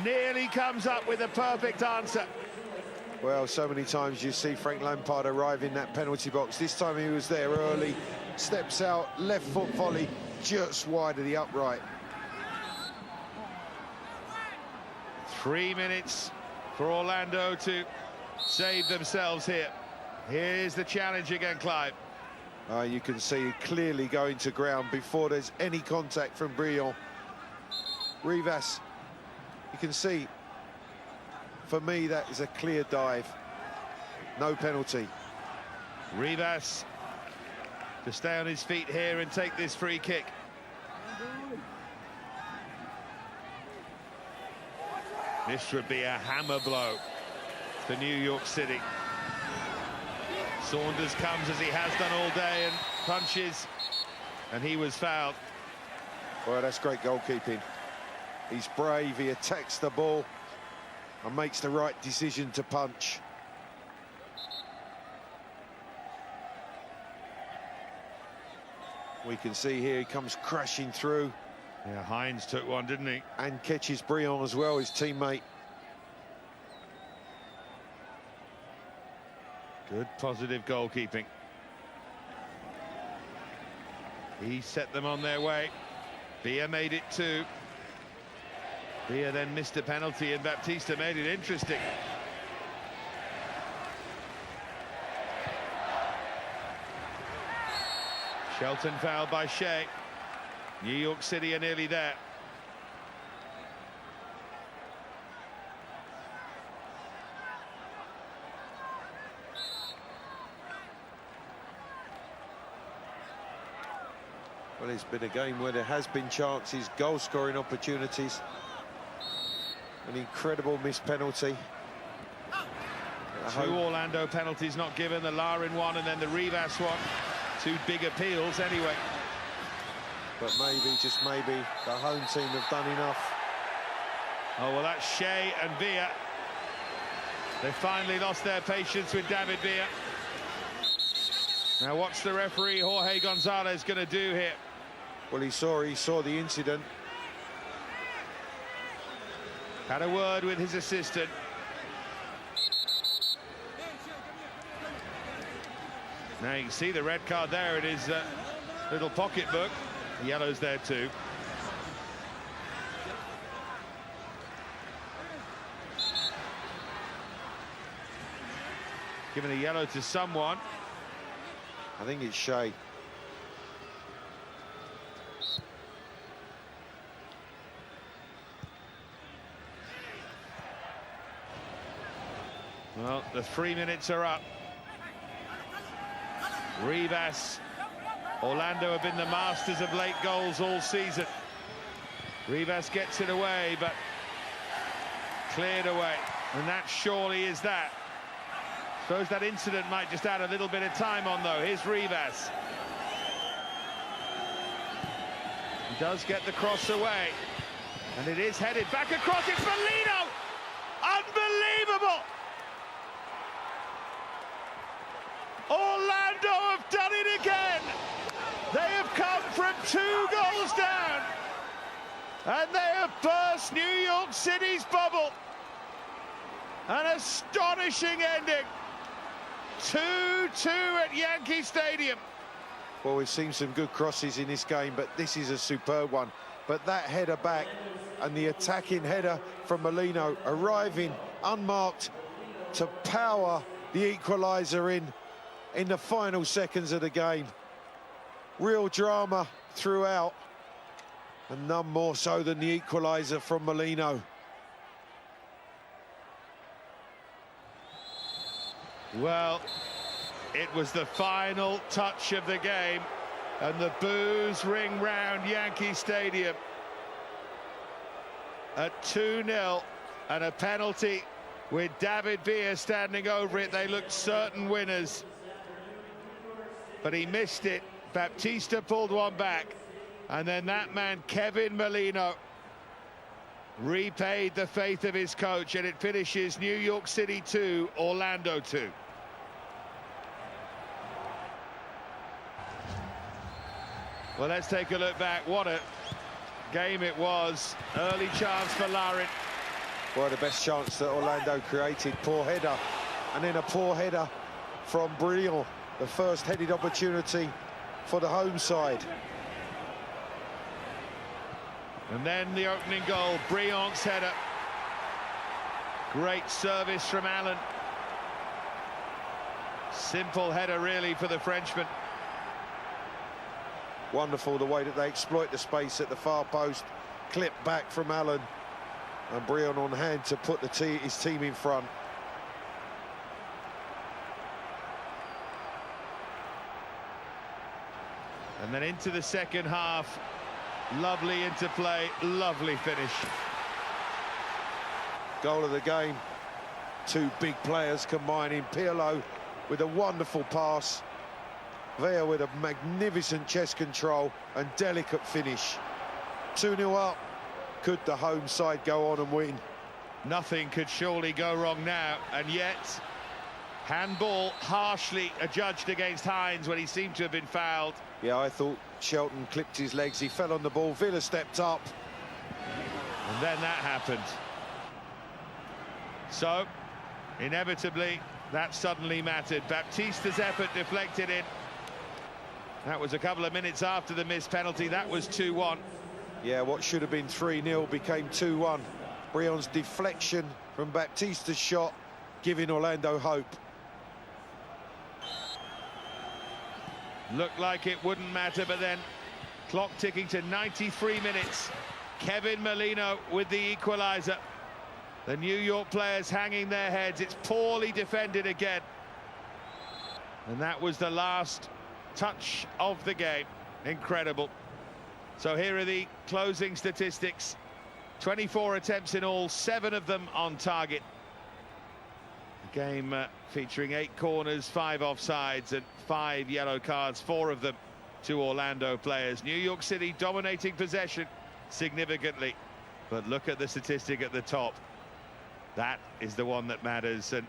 Nearly comes up with a perfect answer. Well, so many times you see Frank Lampard arrive in that penalty box. This time he was there early, steps out, left foot volley, just wide of the upright. 3 minutes for Orlando to save themselves here. Here's the challenge again, Clive. You can see clearly going to ground before there's any contact from Brion. Rivas, you can see, for me, that is a clear dive. No penalty. Rivas to stay on his feet here and take this free kick. This would be a hammer blow for New York City. Saunders comes as he has done all day and punches, and he was fouled. Well, that's great goalkeeping. He's brave, he attacks the ball and makes the right decision to punch. We can see here he comes crashing through. Yeah, Hines took one, didn't he? And catches Brion as well, his teammate. Good positive goalkeeping. He set them on their way. Villa made it 2. Villa then missed a penalty and Baptista made it interesting. Shelton fouled by Shea. New York City are nearly there. Well, it's been a game where there has been chances, goal-scoring opportunities. An incredible missed penalty. Two Orlando penalties not given, the Larin one and then the Rivas one. Two big appeals anyway. But maybe, just maybe, the home team have done enough. Oh, well, that's Shea and Villa. They finally lost their patience with David Villa. Now, what's the referee, Jorge Gonzalez, going to do here? Well, he saw the incident. Had a word with his assistant. Now you can see the red card there. It is little pocketbook. The yellow's there too. Giving a yellow to someone. I think it's Shea. Well, the 3 minutes are up. Rivas, Orlando have been the masters of late goals all season. Rivas gets it away, but cleared away, and that surely is that. Suppose that incident might just add a little bit of time on, though. Here's Rivas. He does get the cross away, and it is headed back across. It's Molino! Unbelievable! Orlando have done it again. They have come from 2 goals down, and they have burst New York City's bubble. An astonishing ending. 2-2 at Yankee Stadium. Well, we've seen some good crosses in this game, but this is a superb one. But that header back and the attacking header from Molino arriving unmarked to power the equaliser in the final seconds of the game. Real drama throughout, and none more so than the equaliser from Molino. Well, it was the final touch of the game, and the boos ring round Yankee Stadium. At 2-0 and a penalty with David Villa standing over it, they looked certain winners. But he missed it. Baptista pulled one back, and then that man, Kevin Molino, repaid the faith of his coach, and it finishes New York City 2, Orlando 2. Well, let's take a look back. What a game it was. Early chance for Larin. Well, the best chance that Orlando created. Poor header, and then a poor header from Brilliant. The first headed opportunity for the home side. And then the opening goal, Briand's header. Great service from Allen. Simple header, really, for the Frenchman. Wonderful the way that they exploit the space at the far post. Clip back from Allen. And Briand on hand to put his team in front. And then into the second half. Lovely interplay, lovely finish. Goal of the game. 2 big players combining. Pirlo with a wonderful pass. Villa with a magnificent chest control and delicate finish. 2-0 up. Could the home side go on and win? Nothing could surely go wrong now, and yet handball harshly adjudged against Hines when he seemed to have been fouled. Yeah, I thought Shelton clipped his legs. He fell on the ball. Villa stepped up. And then that happened. So, inevitably, that suddenly mattered. Baptista's effort deflected in. That was a couple of minutes after the missed penalty. That was 2-1. Yeah, what should have been 3-0 became 2-1. Briand's deflection from Baptista's shot, giving Orlando hope. Looked like it wouldn't matter, but then clock ticking to 93 minutes. Kevin Molino with the equaliser. The New York players hanging their heads. It's poorly defended again. And that was the last touch of the game. Incredible. So here are the closing statistics. 24 attempts in all, 7 of them on target. A game featuring 8 corners, 5 offsides and 5 yellow cards, 4 of them to Orlando players. New York City dominating possession significantly, but look at the statistic at the top. That is the one that matters. And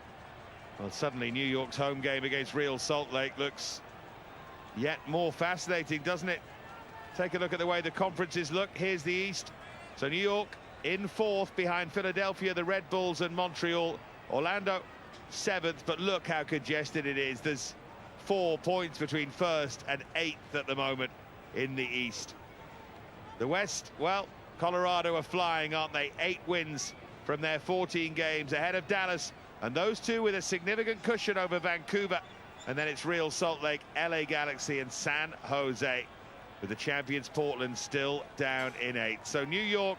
well, suddenly New York's home game against Real Salt Lake looks yet more fascinating, doesn't it? Take a look at the way the conferences look. Here's the East. So New York in 4th behind Philadelphia, the Red Bulls and Montreal. Orlando 7th, but look how congested it is. There's 4 points between 1st and 8th at the moment in the East. The West, well, Colorado are flying, aren't they? 8 wins from their 14 games ahead of Dallas, and those two with a significant cushion over Vancouver. And then it's Real Salt Lake, LA Galaxy and San Jose, with the champions Portland still down in 8th. So New York,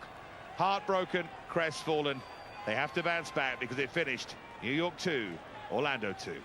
heartbroken, crestfallen. They have to bounce back because it finished New York 2, Orlando 2.